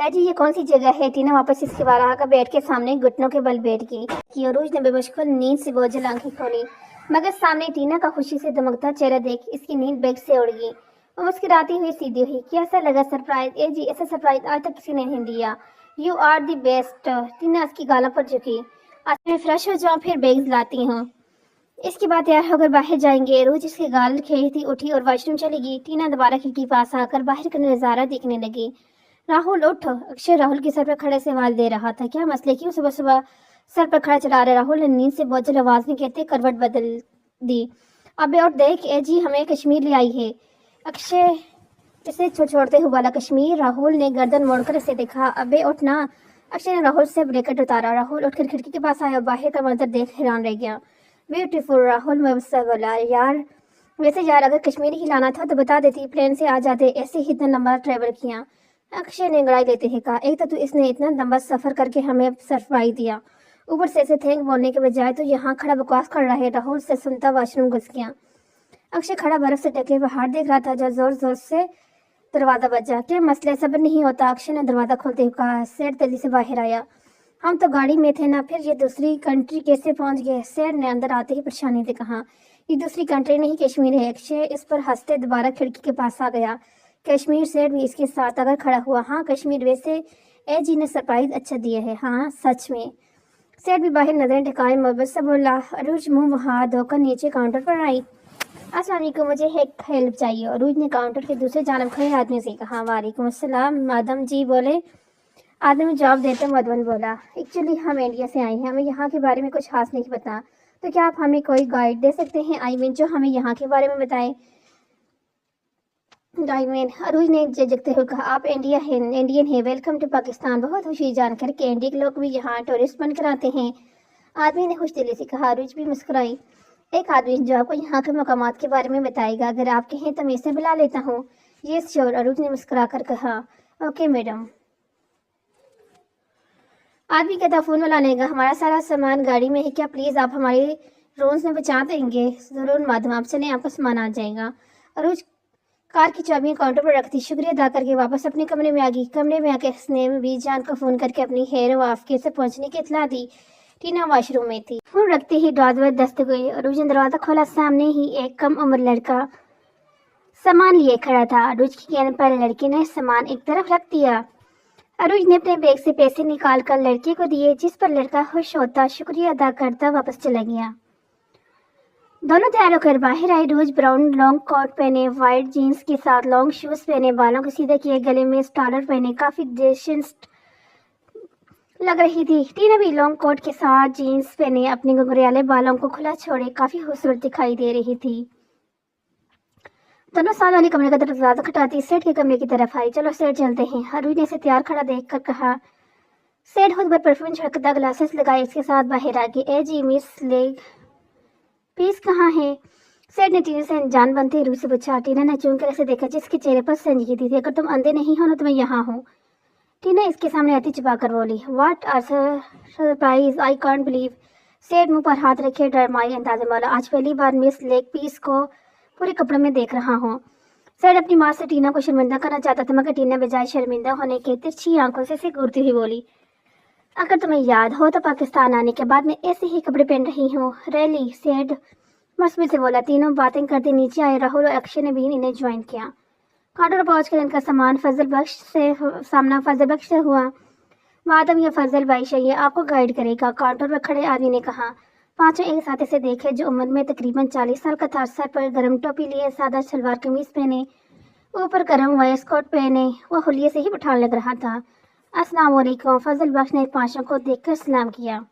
जी ये कौन सी जगह है? टीना वापस इसके बाहर आकर बेड के सामने घुटनों के बल बैठ गई। अरूज ने बेमुश्किल नींद से बोझल आंखें खोली, मगर सामने टीना का खुशी से दमकता चेहरा देख इसकी नींद बेड से उड़ गई। वो मुस्कुराती हुई सीधी हुई। कैसा लगा सरप्राइज? जी ऐसा सरप्राइज आज तक किसी ने नहीं दिया। You are the best. Tina इसकी गालों पर झुकी। आज मैं फ्रेश हो जाऊँ फिर बैग लाती हूँ। इसके बाद तैयार होकर बाहर जाएंगे। रोज इसके गाल खेलती उठी और वॉशरूम चली गई। टीना दोबारा खिड़की पास आकर बाहर का नजारा देखने लगी। राहुल उठ। अक्षय राहुल के सर पर खड़े सवाल दे रहा था। क्या मसले? क्यों सुबह सुबह सर पर खड़ा चला रहे? राहुल ने नींद से बोझल आवाज में कहते करवट बदल दी। अबे और देख, जी हमें कश्मीर ले आई है। अक्षय इसे छोड़ते हुए बोला। कश्मीर? राहुल ने गर्दन मोड़कर इसे देखा। अबे उठ ना। अक्षय ने राहुल से ब्रैकेट उतारा। राहुल उठकर खिड़की के पास आया और बाहर का मंजर देख हैरान रह गया। ब्यूटीफुल। राहुल मुझसे बोला। वैसे यार अगर कश्मीर ही लाना था तो बता देती, प्लेन से आ जाते, ऐसे ही इतना लंबा ट्रेवल किया। अक्षय ने गड़ाई लेते ही कहा। एक तो इसने इतना लंबा सफर करके हमें सरप्राइज दिया, ऊपर से ऐसे थैंक बोलने के बजाय तो यहाँ खड़ा बकवास कर रहा है। राहुल से सुनता वॉशरूम घुस गया। अक्षय खड़ा बर्फ से ढके पहाड़ देख रहा था। जो जोर जोर से दरवाजा बजा। क्या मसला? सब्र नहीं होता? अक्षय ने दरवाजा खोलते हुए कहा। सेठ तेजी से बाहर आया। हम तो गाड़ी में थे ना, फिर ये दूसरी कंट्री कैसे पहुंच गए? सेठ ने अंदर आते ही परेशानी से कहा। ये दूसरी कंट्री नहीं, कश्मीर है। अक्षय इस पर हंसते दोबारा खिड़की के पास आ गया। कश्मीर? सेठ भी इसके साथ अगर खड़ा हुआ। हाँ कश्मीर। वैसे जी ने सरप्राइज अच्छा दिया है। हाँ सच में। सेठ भी बाहर नजरें टिकाए मोहब्बत से बोला। अरूज मुंह हाथ धोकर नीचे काउंटर पर आई। अस्सलाम वालेकुम, मुझे एक हेल्प चाहिए। अरूज ने काउंटर के दूसरे जानब खड़े आदमी से कहा। वालेकुम अस्सलाम। मादम जी बोले। आदमी जवाब देते मधुबन बोला। एक्चुअली हम इंडिया से आए हैं, हमें यहाँ के बारे में कुछ खास नहीं पता, तो क्या आप हमें कोई गाइड दे सकते हैं? आई मीन जो हमें यहाँ के बारे में बताए। अरूज ने झिझकते हुए कहा। आप इंडियन हैं। Welcome to Pakistan. बहुत खुशी जानकर कि इंडिया के लोग भी यहाँ टूरिस्ट बनकर आते हैं, आदमी ने खुश दिली से कहा। अरूज भी मुस्कुराई। एक आदमी जो आपको यहाँ के मकामात के बारे में बताएगा, अगर आप कहें तो मैं इसे बुला लेता हूँ। यस श्योर, अरूज ने मुस्कुरा कर कहा। Okay madam. आदमी कहता फोन वाला आनेगा, हमारा सारा सामान गाड़ी में है, क्या प्लीज आप हमारे रोन्स में बचा देंगे? जरूर माधव, आप चलें, आपका सामान आ जाएगा। अरूज कार की चाबियां काउंटर पर रख दी, शुक्रिया अदा करके वापस अपने कमरे में आ गई। कमरे में आके उसने बीजान को फोन करके अपनी हेयर वाफके से पहुंचने की इतला दी। टीना वॉशरूम में थी। फोन रखते ही दरवाजे दस्तक हुई। अरूज ने दरवाजा खोला, सामने ही एक कम उम्र लड़का सामान लिए खड़ा था। अरूज की कहने पर लड़के ने सामान एक तरफ रख दिया। अरूज ने अपने बैग से पैसे निकाल कर लड़के को दिए, जिस पर लड़का खुश होता शुक्रिया अदा करता वापस चला गया। दोनों तैयार होकर बाहर आए। रोज ब्राउन लॉन्ग कोट पहने, व्हाइट जीन्स के साथ लॉन्ग शूज पहने, बालों को सीधे किए, गले में स्टार्टर पहने, काफी डेसेंट लग रही थी। टीना भी लॉन्ग कोट के साथ जीन्स पहने अपने घुंघराले बालों को खुला छोड़े काफी खूबसूरत दिखाई दे रही थी। दोनों साथ वाले कमरे का दरवाजा खटाती सेठ के कमरे की तरफ आई। चलो सेठ चलते हैं, अरूज ने इसे तैयार खड़ा देख कर कहा। सेठ खुद पर परफ्यूम छिड़कता ग्लासेस लगाए इसके साथ बाहर आ गए। ए जी मिस लेग पीस कहाँ है? सेठ ने टीना से जान बनते रूह से पूछा। टीना ने चूम कर ऐसे देखा जिसके चेहरे पर संजीदगी थी। अगर तुम अंधे नहीं हो ना तो मैं यहाँ हूँ। टीना इसके सामने आती छुपा कर बोली। What are surprise, I can't believe. सेठ मुंह पर हाथ रखे डरमाई अंदाज में बोला। आज पहली बार मिस लेग पीस को पूरे कपड़ों में देख रहा हूँ। सेठ अपनी माँ से टीना को शर्मिंदा करना चाहता था, मगर टीना बजाय शर्मिंदा होने के तिरछी आंखों से घूरती हुई बोली। अगर तुम्हें याद हो तो पाकिस्तान आने के बाद मैं ऐसे ही कपड़े पहन रही हूँ। रैली, सेठ मस्मी से बोला। तीनों बातें करते नीचे आए। राहुल और अक्षय ने भी इन्हें ज्वाइन किया। काउंटर पर पहुंचकर इनका सामान फजल बख्श से हुआ। माधव या फजल भाई चाहिए, आपको गाइड करेगा, काउंटर पर खड़े आदमी ने कहा। पांचों एक साथ इसे देखे, जो उम्र में तकरीबन 40 साल का था। सर पर गर्म टोपी लिए, सादा सलवार कमीज पहने, ऊपर गर्म वेस्ट कोट पहने, वह हुलिये से ही पठान लग रहा था। अस्सलाम वालेकुम, फजल बख्श ने पांचों को देखकर सलाम किया,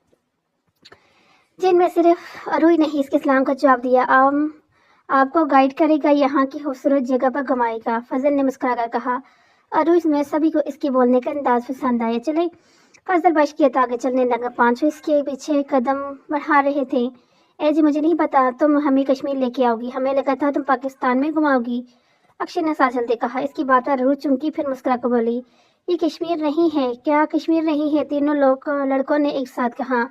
जिनमें सिर्फ अरूज ने ही इसके सलाम का जवाब दिया। आपको गाइड करेगा, यहाँ की खूबसूरत जगह पर घुमाएगा, फजल ने मुस्कुरा कर कहा। अरूज में सभी को इसके बोलने का अंदाज पसंद आया। चले, फजल बख्श के आगे चलने लगा। पांचों इसके पीछे कदम बढ़ा रहे थे। ए जी मुझे नहीं पता, तुम हमें कश्मीर लेके आओगी, हमें लगा था तुम पाकिस्तान में घुमाओगी, अक्षय ने साथ चलते कहा। इसकी बात पर अरूज चुमकी, फिर मुस्कुरा कर बोली। ये कश्मीर नहीं है। क्या कश्मीर नहीं है? तीनों लड़कों ने एक साथ कहा।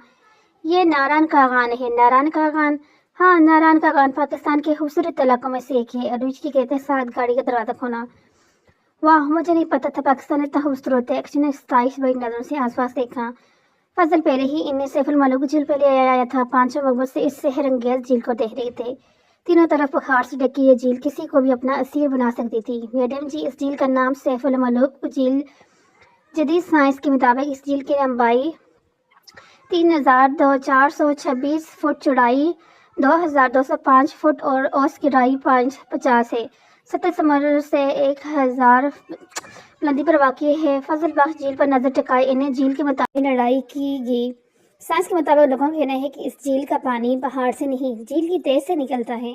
ये नारायण कागान है। नारायण कागान? हाँ, नारायण कागान पाकिस्तान के खूबसूरत इलाकों में से एक है। अरूज की कहते साथ गाड़ी का दरवाजा खोला। वाह, मुझे नहीं पता था पाकिस्तान इतना खूबसूरत है। अक्षय ने 27 बड़ी नजरों से आसपास देखा। फजल पहले ही इन्हें सैफुल मलूक झील पर ले आया था। पांचों मकबूल से इस शहर अंगेज झील को देख रहे थे। तीनों तरफ पहाड़ से ढकी ये झील किसी को भी अपना असीर बना सकती थी। मैडम जी, इस झील का नाम सैफुल मलूक झील। जदीद साइंस के मुताबिक इस झील की लंबाई 3,426 फुट, चौड़ाई 2,205 फुट और औसत गहराई 50 है। 70 समुद्र से 1,000 नदी पर वाक़ई है। फजल बख्श झील पर नजर टिकाए। इन्हें झील के मुताबिक लड़ाई की गई। साइंस के मुताबिक लोगों का कहना है कि इस झील का पानी पहाड़ से नहीं, झील की तह से निकलता है।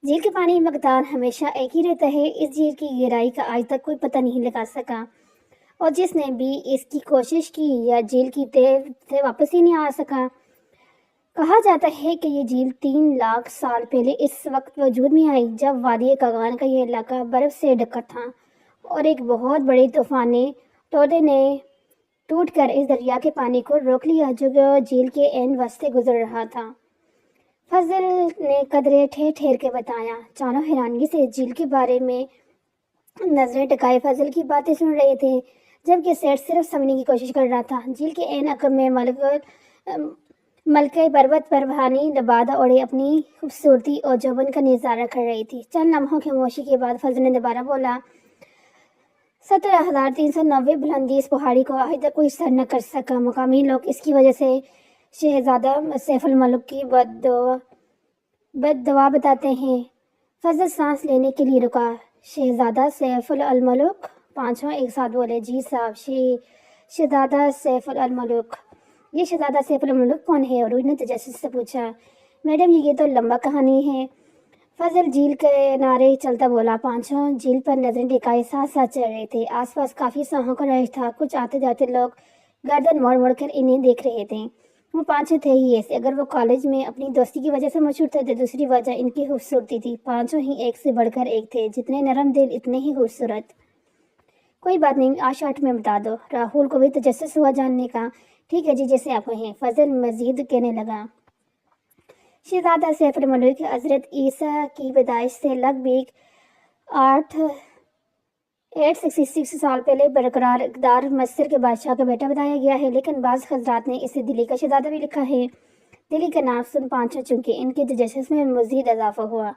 झील के पानी का मकदार हमेशा एक ही रहता है। इस झील की गहराई का आज तक कोई पता नहीं लगा सका, और जिसने भी इसकी कोशिश की या झील की तह से वापस ही नहीं आ सका। कहा जाता है कि ये झील 3 लाख साल पहले इस वक्त वजूद में आई, जब वादी कागान का ये इलाका बर्फ से ढका था और एक बहुत बड़े तूफानी टोटे ने टूटकर इस दरिया के पानी को रोक लिया, जो झील के एन वस्त से गुजर रहा था। फजल ने कदरे ठहर ठहर के बताया। चारों हैरानगी से झील के बारे में नजरें टिकाए फजल की बातें सुन रहे थे, जबकि सेठ सिर्फ समझने की कोशिश कर रहा था। झील के एन अकब में मलके पर्वत पर भानी नबादा ओढ़े अपनी खूबसूरती और जौबन का नजारा कर रही थी। चंद लम्हों की खामोशी के बाद फजल ने दोबारा बोला। 17,390 बुलंदी इस पहाड़ी को आज तक कोई सर न कर सका। मुकामी लोग इसकी वजह से शहजादा सैफुल मलूक की बददुआ बताते हैं। फजल सांस लेने के लिए रुका। शहजादा सैफुल मलूक? पांचों एक साथ बोले। जी साहब, शहजादा सैफुल मलूक। ये शहजादा सैफुल मलूक कौन है? अरूज ने तजस्सुस से पूछा। मैडम ये तो लंबा कहानी है। फजल झील के किनारे चलता बोला। पांचों झील पर नजरें टिकाए साथ साथ चल रहे थे। आसपास काफी सांहों का रश था। कुछ आते जाते लोग गर्दन मोड़ मोड़ कर इन्हें देख रहे थे। وہ پانچوں تھے ہی ایسے، اگر وہ کالج میں اپنی دوستی کی وجہ سے مشہور تھے تو دوسری وجہ ان کی خوبصورتی تھی۔ پانچوں ہی ایک سے بڑھ کر ایک تھے، جتنے نرم دل اتنے ہی خوبصورت۔ کوئی بات نہیں، آج شارٹ میں بتا دو۔ راہل کو بھی تجسس ہوا جاننے کا۔ ٹھیک ہے جی، جیسے آپ کہیں۔ فضل مزید کہنے لگا، شہزادہ سیف الملوک حضرت عیسیٰ کی پیدائش سے لگ بھگ 866 سال پہلے برقرار اقتدار مصر کے بادشاہ کا بیٹا بتایا گیا ہے، لیکن بعض حضرات نے اسے دلی کا شہزادہ بھی لکھا ہے۔ دلی کا نام سن پانچوں چونکہ ان کے تجسس میں مزید اضافہ ہوا۔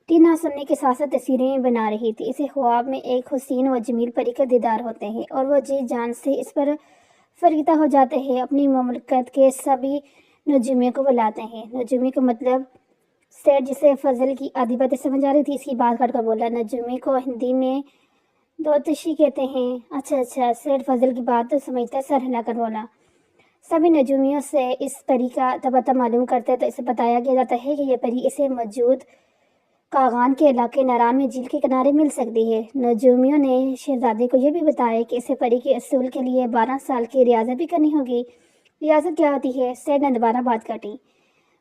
ٹینا سننے کے ساتھ ساتھ تصویریں بنا رہی تھی۔ اسے خواب میں ایک حسین و جمیل پری کا دیدار ہوتے ہیں اور وہ جی جان سے اس پر فریدہ ہو جاتے ہیں۔ اپنی مملکت کے سبھی نجومیوں کو بلاتے ہیں۔ نجومی کا مطلب سیٹ، جسے فضل کی آدھی باتیں سمجھ آ رہی تھی، اس کی بات کاٹ کر بولا، نجومی کو ہندی میں دوتشی کہتے ہیں۔ اچھا، سیٹ فضل کی بات تو سمجھتا ہے، سر ہلا کر بولا۔ سبھی نجومیوں سے اس پری کا پتہ معلوم کرتے تو اسے بتایا گیا جاتا ہے کہ یہ پری اسے موجود کاغان کے علاقے ناران میں جھیل کے کنارے مل سکتی ہے۔ نجومیوں نے شہزادے کو یہ بھی بتایا کہ اسے پری کے اصول کے لیے 12 سال کی ریاضت بھی کرنی ہوگی۔ ریاضت کیا ہوتی ہے؟ سیٹ نے دوبارہ بات کاٹی۔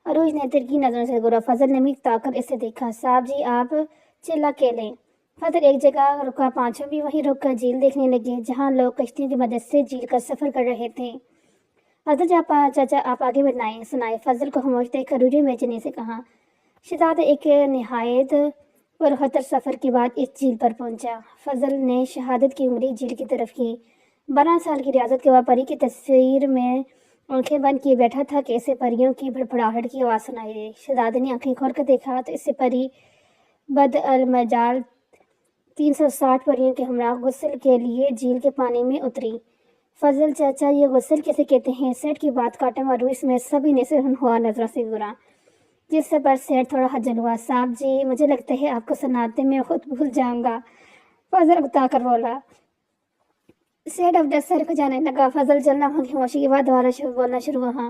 عروج نے ترکی نظروں سے گورا فضل نے مک طاق کر اسے دیکھا۔ صاحب جی، آپ چلا کے لیں۔ فضل ایک جگہ رکا، پانچوں بھی وہیں رک کر جھیل دیکھنے لگے، جہاں لوگ کشتیوں کی مدد سے جھیل کا سفر کر رہے تھے۔ فضل چاچا آپ آگے بتائیں، سنائیں۔ فضل کو خاموش دیکھ کر عروج نے بے چینی سے کہا۔ شہزادہ ایک نہایت پرخطر سفر کے بعد اس جھیل پر پہنچا۔ فضل نے شہادت کی انگلی جھیل کی طرف کی۔ 12 سال کی ریاضت کے بعد پری کی تصویر میں آنکھیں بند کیے بیٹھا تھا کہ اسے پریوں کی بھڑبڑاہٹ کی آواز سنائی دی۔ شہزادے نے آنکھیں کھول کر دیکھا تو اسے پری بد المجال 360 پریوں کے ہمراہ غسل کے لیے جھیل کے پانی میں اتری۔ فضل چاچا، یہ غسل کیسے کہتے ہیں؟ سیٹ کی بات کاٹے عروج میں سبھی نے سے ہوا نظروں سے گرا، جس سے پر سیٹ تھوڑا خجل ہوا۔ صاحب جی، مجھے لگتا ہے آپ کو سناتے میں خود بھول جاؤں گا، فضل بتا کر بولا۔ سیٹ اب سر کو جانے لگا۔ فضل چلنا خاموشی کے بعد دوبارہ بولنا شروع ہوا۔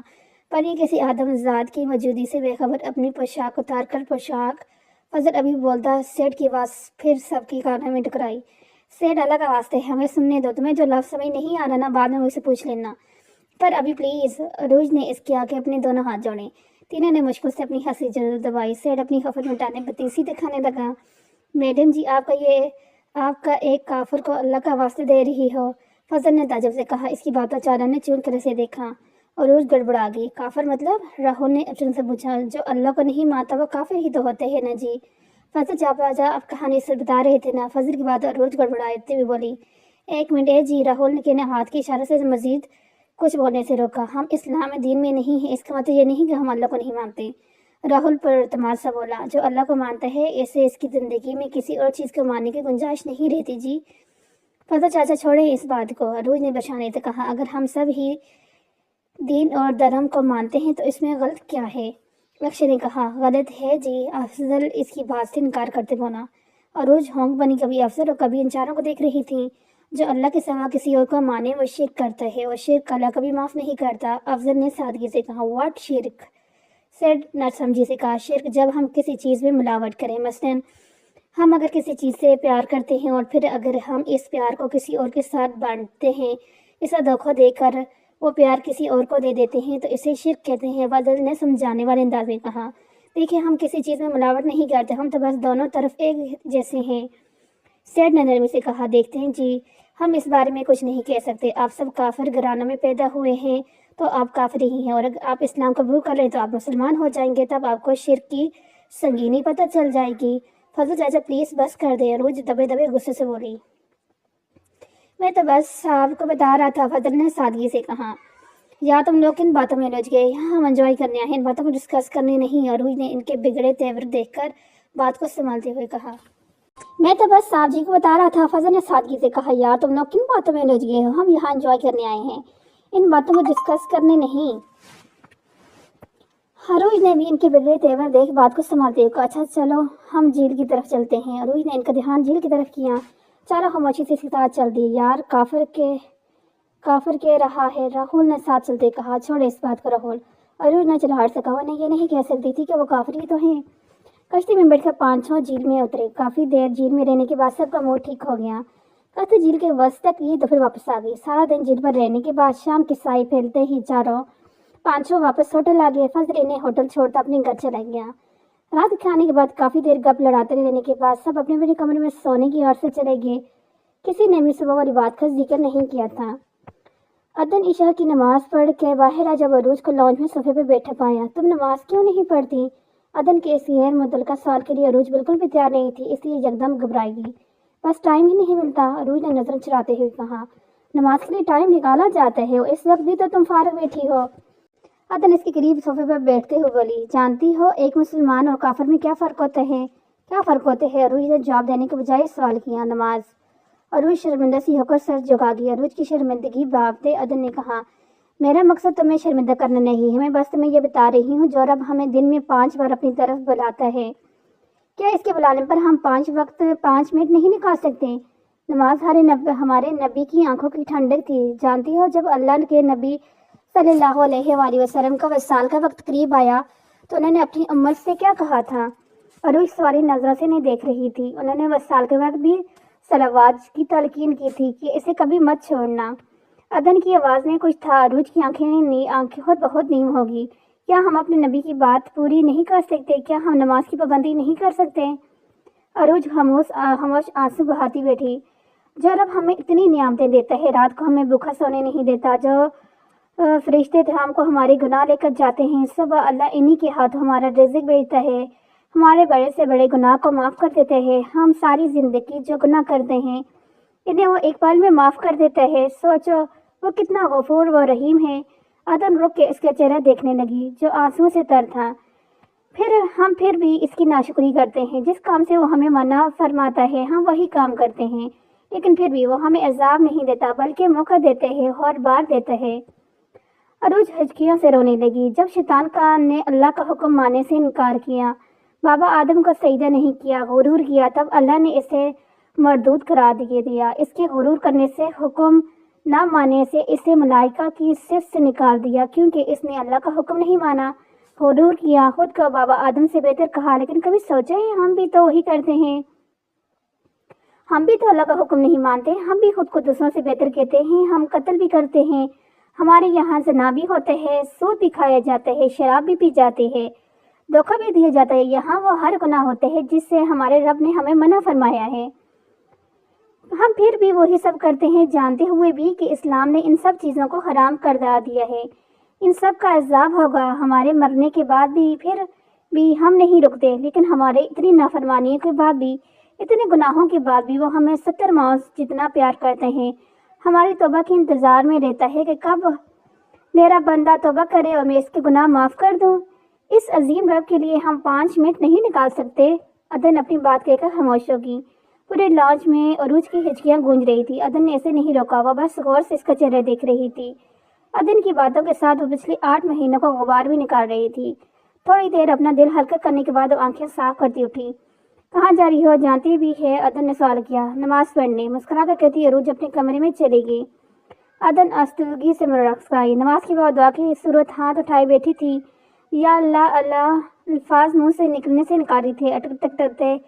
پری کسی آدم زاد کی موجودگی سے بے خبر اپنی پوشاک اتار کر فضل ابھی بولتا، سیٹ کی آواز پھر سب کی کانوں میں ٹکرائی۔ سیٹ، اللہ کا واسطے ہمیں سننے دو، تمہیں جو لفظ سمجھ نہیں آ رہا نا، بعد میں مجھ سے پوچھ لینا، پر ابھی پلیز۔ عروج نے اس کے آگے اپنے دونوں ہاتھ جوڑے۔ تینوں نے مشکل سے اپنی ہنسی ضرور دبائی۔ سیٹ اپنی خفت مٹانے بدتمیزی دکھانے لگا۔ میڈم جی، آپ کا ایک کافر کو اللہ کا واسطے دے رہی ہو؟ فضل نے تعجب سے کہا۔ اس کی بات پر چاروں نے چون کر اسے دیکھا۔ عروج گڑبڑا گئی۔ کافر مطلب؟ راہل نے افسر سے پوچھا۔ جو اللہ کو نہیں مانتا وہ کافر ہی تو ہوتے ہیں نا جی۔ فضل چاپا آپ کہانی سے بتا رہے تھے نا؟ فضل کی بات عروج گڑبڑاتے ہوئے بولی۔ ایک منٹ جی، راہل نے ہاتھ کے اشارے سے مزید کچھ بولنے سے روکا۔ ہم اسلام دین میں نہیں ہیں، اس کا مطلب یہ نہیں کہ ہم اللہ کو نہیں مانتے۔ راہل پر اعتماد سا بولا۔ جو اللہ کو مانتا ہے اسے اس کی زندگی میں کسی اور چیز کو ماننے کی گنجائش نہیں رہتی جی۔ فضل چاچا چھوڑیں اس بات کو، عروج نے بچانے سے کہا۔ اگر ہم سب ہی دین اور دھرم کو مانتے ہیں تو اس میں غلط کیا ہے؟ اکشے نے کہا۔ غلط ہے جی، افضل اس کی بات سے انکار کرتے بولا۔ عروج ہونک بنی، کبھی افضل اور کبھی ان چاروں کو دیکھ رہی تھی۔ جو اللہ کے سوا کسی اور کو مانے وہ شرک کرتا ہے، اور شرک اللہ کبھی معاف نہیں کرتا۔ افضل نے سادگی سے کہا۔ واٹ شرک؟ سیٹ نہ سمجھی سے کہا۔ شرک جب ہم کسی چیز میں ملاوٹ کریں، مثلا ہم اگر کسی چیز سے پیار کرتے ہیں اور پھر اگر ہم اس پیار کو کسی اور کے ساتھ بانٹتے ہیں، اسے دھوکہ دے کر وہ پیار کسی اور کو دے دیتے ہیں تو اسے شرک کہتے ہیں۔ فضل نے سمجھانے والے انداز میں کہا۔ دیکھیں، ہم کسی چیز میں ملاوٹ نہیں کرتے، ہم تو بس دونوں طرف ایک جیسے ہیں۔ سیٹ نے نرمی سے کہا۔ دیکھتے ہیں جی، ہم اس بارے میں کچھ نہیں کہہ سکتے۔ آپ سب کافر گھرانوں میں پیدا ہوئے ہیں تو آپ کافر ہی ہیں، اور اگر آپ اسلام قبول کر لیں تو آپ مسلمان ہو جائیں گے، تب آپ کو شرک کی سنگینی پتہ چل جائے گی۔ فضل چاچا پلیز بس کر دیں، عروج دبے دبے غصے سے بولی۔ میں تو بس صاحب کو بتا رہا تھا، فضل نے سادگی سے کہا۔ یا تم لوگ کن باتوں میں الجھ گئے؟ یہاں ہم انجوائے کرنے آئے ہیں، ان باتوں کو ڈسکس کرنے نہیں۔ عروج نے ان کے بگڑے تیور دیکھ کر بات کو سنبھالتے ہوئے کہا۔ میں تو بس صاحب جی کو بتا رہا تھا، فضل نے سادگی سے کہا۔ یار تم لوگ کن باتوں میں الجھ گئے ہو؟ ہم یہاں انجوائے کرنے آئے ہیں، ان باتوں کو ڈسکس کرنے نہیں۔ عروج نے بھی ان کے بگڑے تیور دیکھ بات کو سنبھالتے ہوئے کہا۔ اچھا چلو ہم جھیل کی طرف چلتے ہیں۔ عروج نے ان کا دھیان جھیل کی طرف کیا۔ چاروں خاموشی سے ساتھ چل دی۔ یار کافر کہہ رہا ہے، راہل نے ساتھ چلتے کہا۔ چھوڑے اس بات کو راہل، عروج نے چلاہٹ سے کہا۔ یہ نہیں کہہ سکتی تھی کہ وہ کافر ہی تو ہیں۔ کشتی میں بیٹھ کر پانچوں جھیل میں اترے۔ کافی دیر جھیل میں رہنے کے بعد سب کا موڈ ٹھیک ہو گیا۔ کشتی جھیل کے وسط تک گئی تو پھر واپس آ گئی۔ سارا دن جھیل پر رہنے کے بعد شام کے سائے پھیلتے ہی چاروں पांचों वापस होटल आ गए। फजर इन्हें होटल छोड़कर अपने घर चला गया। रात खाने के बाद काफी देर गप लड़ाते रहने के बाद सब अपने अपने कमरे में सोने की ओर से चले गए। किसी ने भी सुबह वाली बात का जिक्र नहीं किया था। अदन ईशा की नमाज पढ़ के बाहर आ जब अरूज को लॉन्च में सोफे पे बैठा पाया। तुम नमाज क्यों नहीं पढ़ती? अदन के इस गैर मुतल्लका सवाल के लिए अरूज बिल्कुल भी तैयार नहीं थी, इसलिए यकदम घबराएगी। बस टाइम ही नहीं मिलता, अरूज ने नजर चुराते हुए कहा। नमाज के लिए टाइम निकाला जाता है, इस वक्त भी तो तुम फारग बैठी हो। अदन इसके करीब सोफे पर बैठते हुए बोली, जानती हो एक मुसलमान और काफिर में क्या फ़र्क होता है? क्या फ़र्क होते हैं? अरूज ने जवाब देने के बजाय सवाल किया। नमाज। अरूज शर्मिंदा सी होकर सर झुका गई। अरूज की शर्मिंदगी भांपते अदन ने कहा, मेरा मकसद तुम्हें शर्मिंदा करना नहीं है, मैं बस तुम्हें यह बता रही हूँ जो रब हमें दिन में 5 बार अपनी तरफ बुलाता है, क्या इसके बुलाने पर हम 5 वक्त 5 मिनट नहीं निकाल सकते? नमाज हमारे नबी की आंखों की ठंडक थी। जानती हो जब अल्लाह के नबी सल्लल्लाहु अलैहि वसल्लम का वसाल का वक्त करीब आया तो उन्होंने अपनी उम्मत से क्या कहा था? अरूज सवारी नजरों से नहीं देख रही थी। उन्होंने वसाल के वक्त भी सलावात की तलकीन की थी कि इसे कभी मत छोड़ना। अदन की आवाज़ में कुछ था। अरूज की आंखें खुद बहुत नीम होगी। क्या हम अपने नबी की बात पूरी नहीं कर सकते? क्या हम नमाज की पाबंदी नहीं कर सकते? अरूज खामोश आंसू बहाती बैठी। जो रब हमें इतनी नियामतें देता है, रात को हमें भूखा सोने नहीं देता, जो फरिश्ते शाम को हमारे गुनाह लेकर जाते हैं, सब अल्लाह इन्हीं के हाथों हमारा रिज़्क भेजता है, हमारे बड़े से बड़े गुनाह को माफ़ कर देते हैं। हम सारी ज़िंदगी जो गुनाह करते हैं इन्हें वो एक पल में माफ़ कर देता है। सोचो वो कितना गफूर व रहीम है। अदन रुक के इसका चेहरा देखने लगी जो आंसुओं से तर था। फिर भी इसकी नाशुक्री करते हैं। जिस काम से वो हमें मना फरमाता है हम वही काम करते हैं, लेकिन फिर भी वो हमें अजाब नहीं देता बल्कि मौका देते हैं और बार देता है। अरूज हजकियों से रोने लगी। जब शैतान ने अल्लाह का हुक्म मानने से इनकार किया, बाबा आदम को सजदा नहीं किया, गुरूर किया, तब अल्लाह ने इसे मरदूद करार दिया। इसके गुरूर करने से, हुक्म ना मानने से इसे मलाइका की सिफ से निकाल दिया, क्योंकि इसने अल्लाह का हुक्म नहीं माना, गुरूर किया, खुद को बाबा आदम से बेहतर कहा। लेकिन कभी सोचा है हम भी तो वही करते हैं, हम भी तो अल्लाह का हुक्म नहीं मानते, हम भी खुद को दूसरों से बेहतर कहते हैं, हम कत्ल भी करते हैं, हमारे यहाँ जना भी होते हैं, सूद भी खाया जाता है, शराब भी पी जाती है, धोखा भी दिया जाता है। यहाँ वो हर गुनाह होते हैं जिससे हमारे रब ने हमें मना फरमाया है, हम फिर भी वही सब करते हैं, जानते हुए भी कि इस्लाम ने इन सब चीज़ों को हराम कर दिया है। इन सब का अज़ाब होगा हमारे मरने के बाद भी। फिर भी हम नहीं रुकते, लेकिन हमारे इतनी नाफरमानियों के बाद भी, इतने गुनाहों के बाद भी वो हमें 70 माह जितना प्यार करते हैं। हमारी तौबा के इंतज़ार में रहता है कि कब मेरा बंदा तौबा करे और मैं इसके गुनाह माफ़ कर दूँ। इस अजीम रब के लिए हम 5 मिनट नहीं निकाल सकते? अदन अपनी बात कहकर खामोश होगी। पूरे लॉन्च में अरूज की हिचकियाँ गूंज रही थी। अदन ने ऐसे नहीं रोका, वह बस गौर से इसका चेहरा देख रही थी। अदन की बातों के साथ वो पिछले 8 महीनों का गुबार भी निकाल रही थी। थोड़ी देर अपना दिल हल्का करने के बाद वो आंखें साफ करती उठी। कहाँ जा रही हो? जानती भी है? अदन ने सवाल किया। नमाज पढ़ने, मुस्कुरा कर कहती अरूज अपने कमरे में चली गई। अदन आस्तगी से मुस्कुराई। नमाज के बाद दुआ की सूरत हाथ उठाए बैठी थी। या अल्लाह अल्लाह अल्फाज मुंह से निकलने से इनकार रही थे। अटकते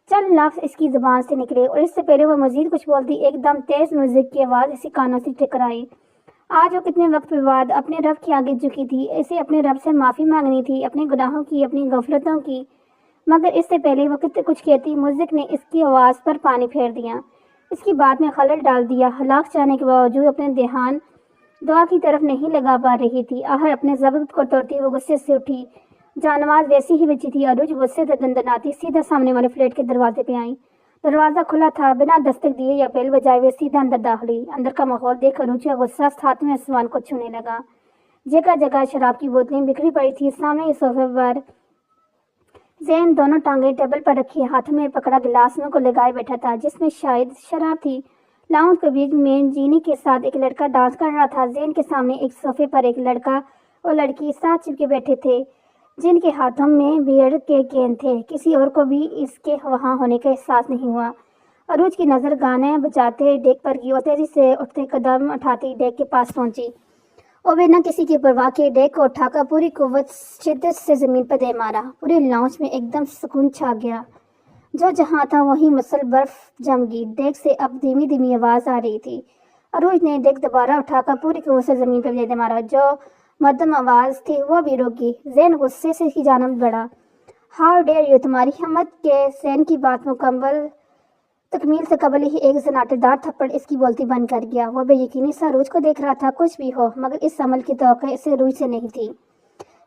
चंद लफ्ज़ इसकी ज़ुबान से निकले और इससे पहले वो मज़ीद कुछ बोलती, एकदम तेज़ म्यूज़िक की आवाज़ इसी कानों से टकराई। आज वो कितने वक्त के बाद अपने रब के आगे झुकी थी। इसे अपने रब से माफ़ी मांगनी थी, अपने गुनाहों की, अपनी गफलतों की। मगर इससे पहले वो कितने कुछ कहती, म्यूज़िक ने इसकी आवाज़ पर पानी फेर दिया, इसकी बात में खलल डाल दिया। हलाक चाहने के बावजूद अपने ध्यान दुआ की तरफ नहीं लगा पा रही थी। आहर अपने ज़ब्त को तोड़ती वो गुस्से से उठी। जानवाज वैसी ही बची थी। अरूज गुस्से से दंदनाती सीधा सामने वाले फ्लैट के दरवाजे पे आई। दरवाज़ा खुला था। बिना दस्तक दिए या बेल बजाए वे सीधा अंदर दाखिल हुई। अंदर का माहौल देख अरूज का गुस्सा हाथ में आसमान को छूने लगा। जगह जगह शराब की बोतलें बिखरी पड़ी थी। सामने इस सोफे पर जैन दोनों टांगें टेबल पर रखी हाथों में पकड़ा गिलास मुंह को लगाए बैठा था, जिसमें शायद शराब थी। लाउंज के बीच में जीनी के साथ एक लड़का डांस कर रहा था। जैन के सामने एक सोफे पर एक लड़का और लड़की साथ चिपके बैठे थे, जिनके हाथों में बियर के गेंद थे। किसी और को भी इसके वहाँ होने का एहसास नहीं हुआ। अरूज की नज़र गाने बजाते डेक पर गई और तेजी से उठते कदम उठाती डेक के पास पहुंची और बिना किसी की परवाह के डेक को उठाकर पूरी कुव्वत शिद्दत से ज़मीन पर दे मारा। पूरे लॉन्च में एकदम सुकून छा गया। जो जहाँ था वहीं मसल बर्फ जम गई। डेक से अब धीमी धीमी आवाज़ आ रही थी। अरूज ने डेक दोबारा उठाकर पूरी कुव्वत से ज़मीन पर दे मारा। जो مدم آواز تھی، وہ بھی رک گئی۔ زین غصے سے کی جانب بڑھا۔ How dare you! تمہاری ہمت کے زین کی بات تکمیل سے قبل ہی ایک زناٹے دار تھپڑ اس کی بولتی بند کر گیا۔ وہ بے یقینی سا روج کو دیکھ رہا تھا۔ کچھ بھی ہو مگر اس عمل کی توقع اسے روج سے نہیں تھی۔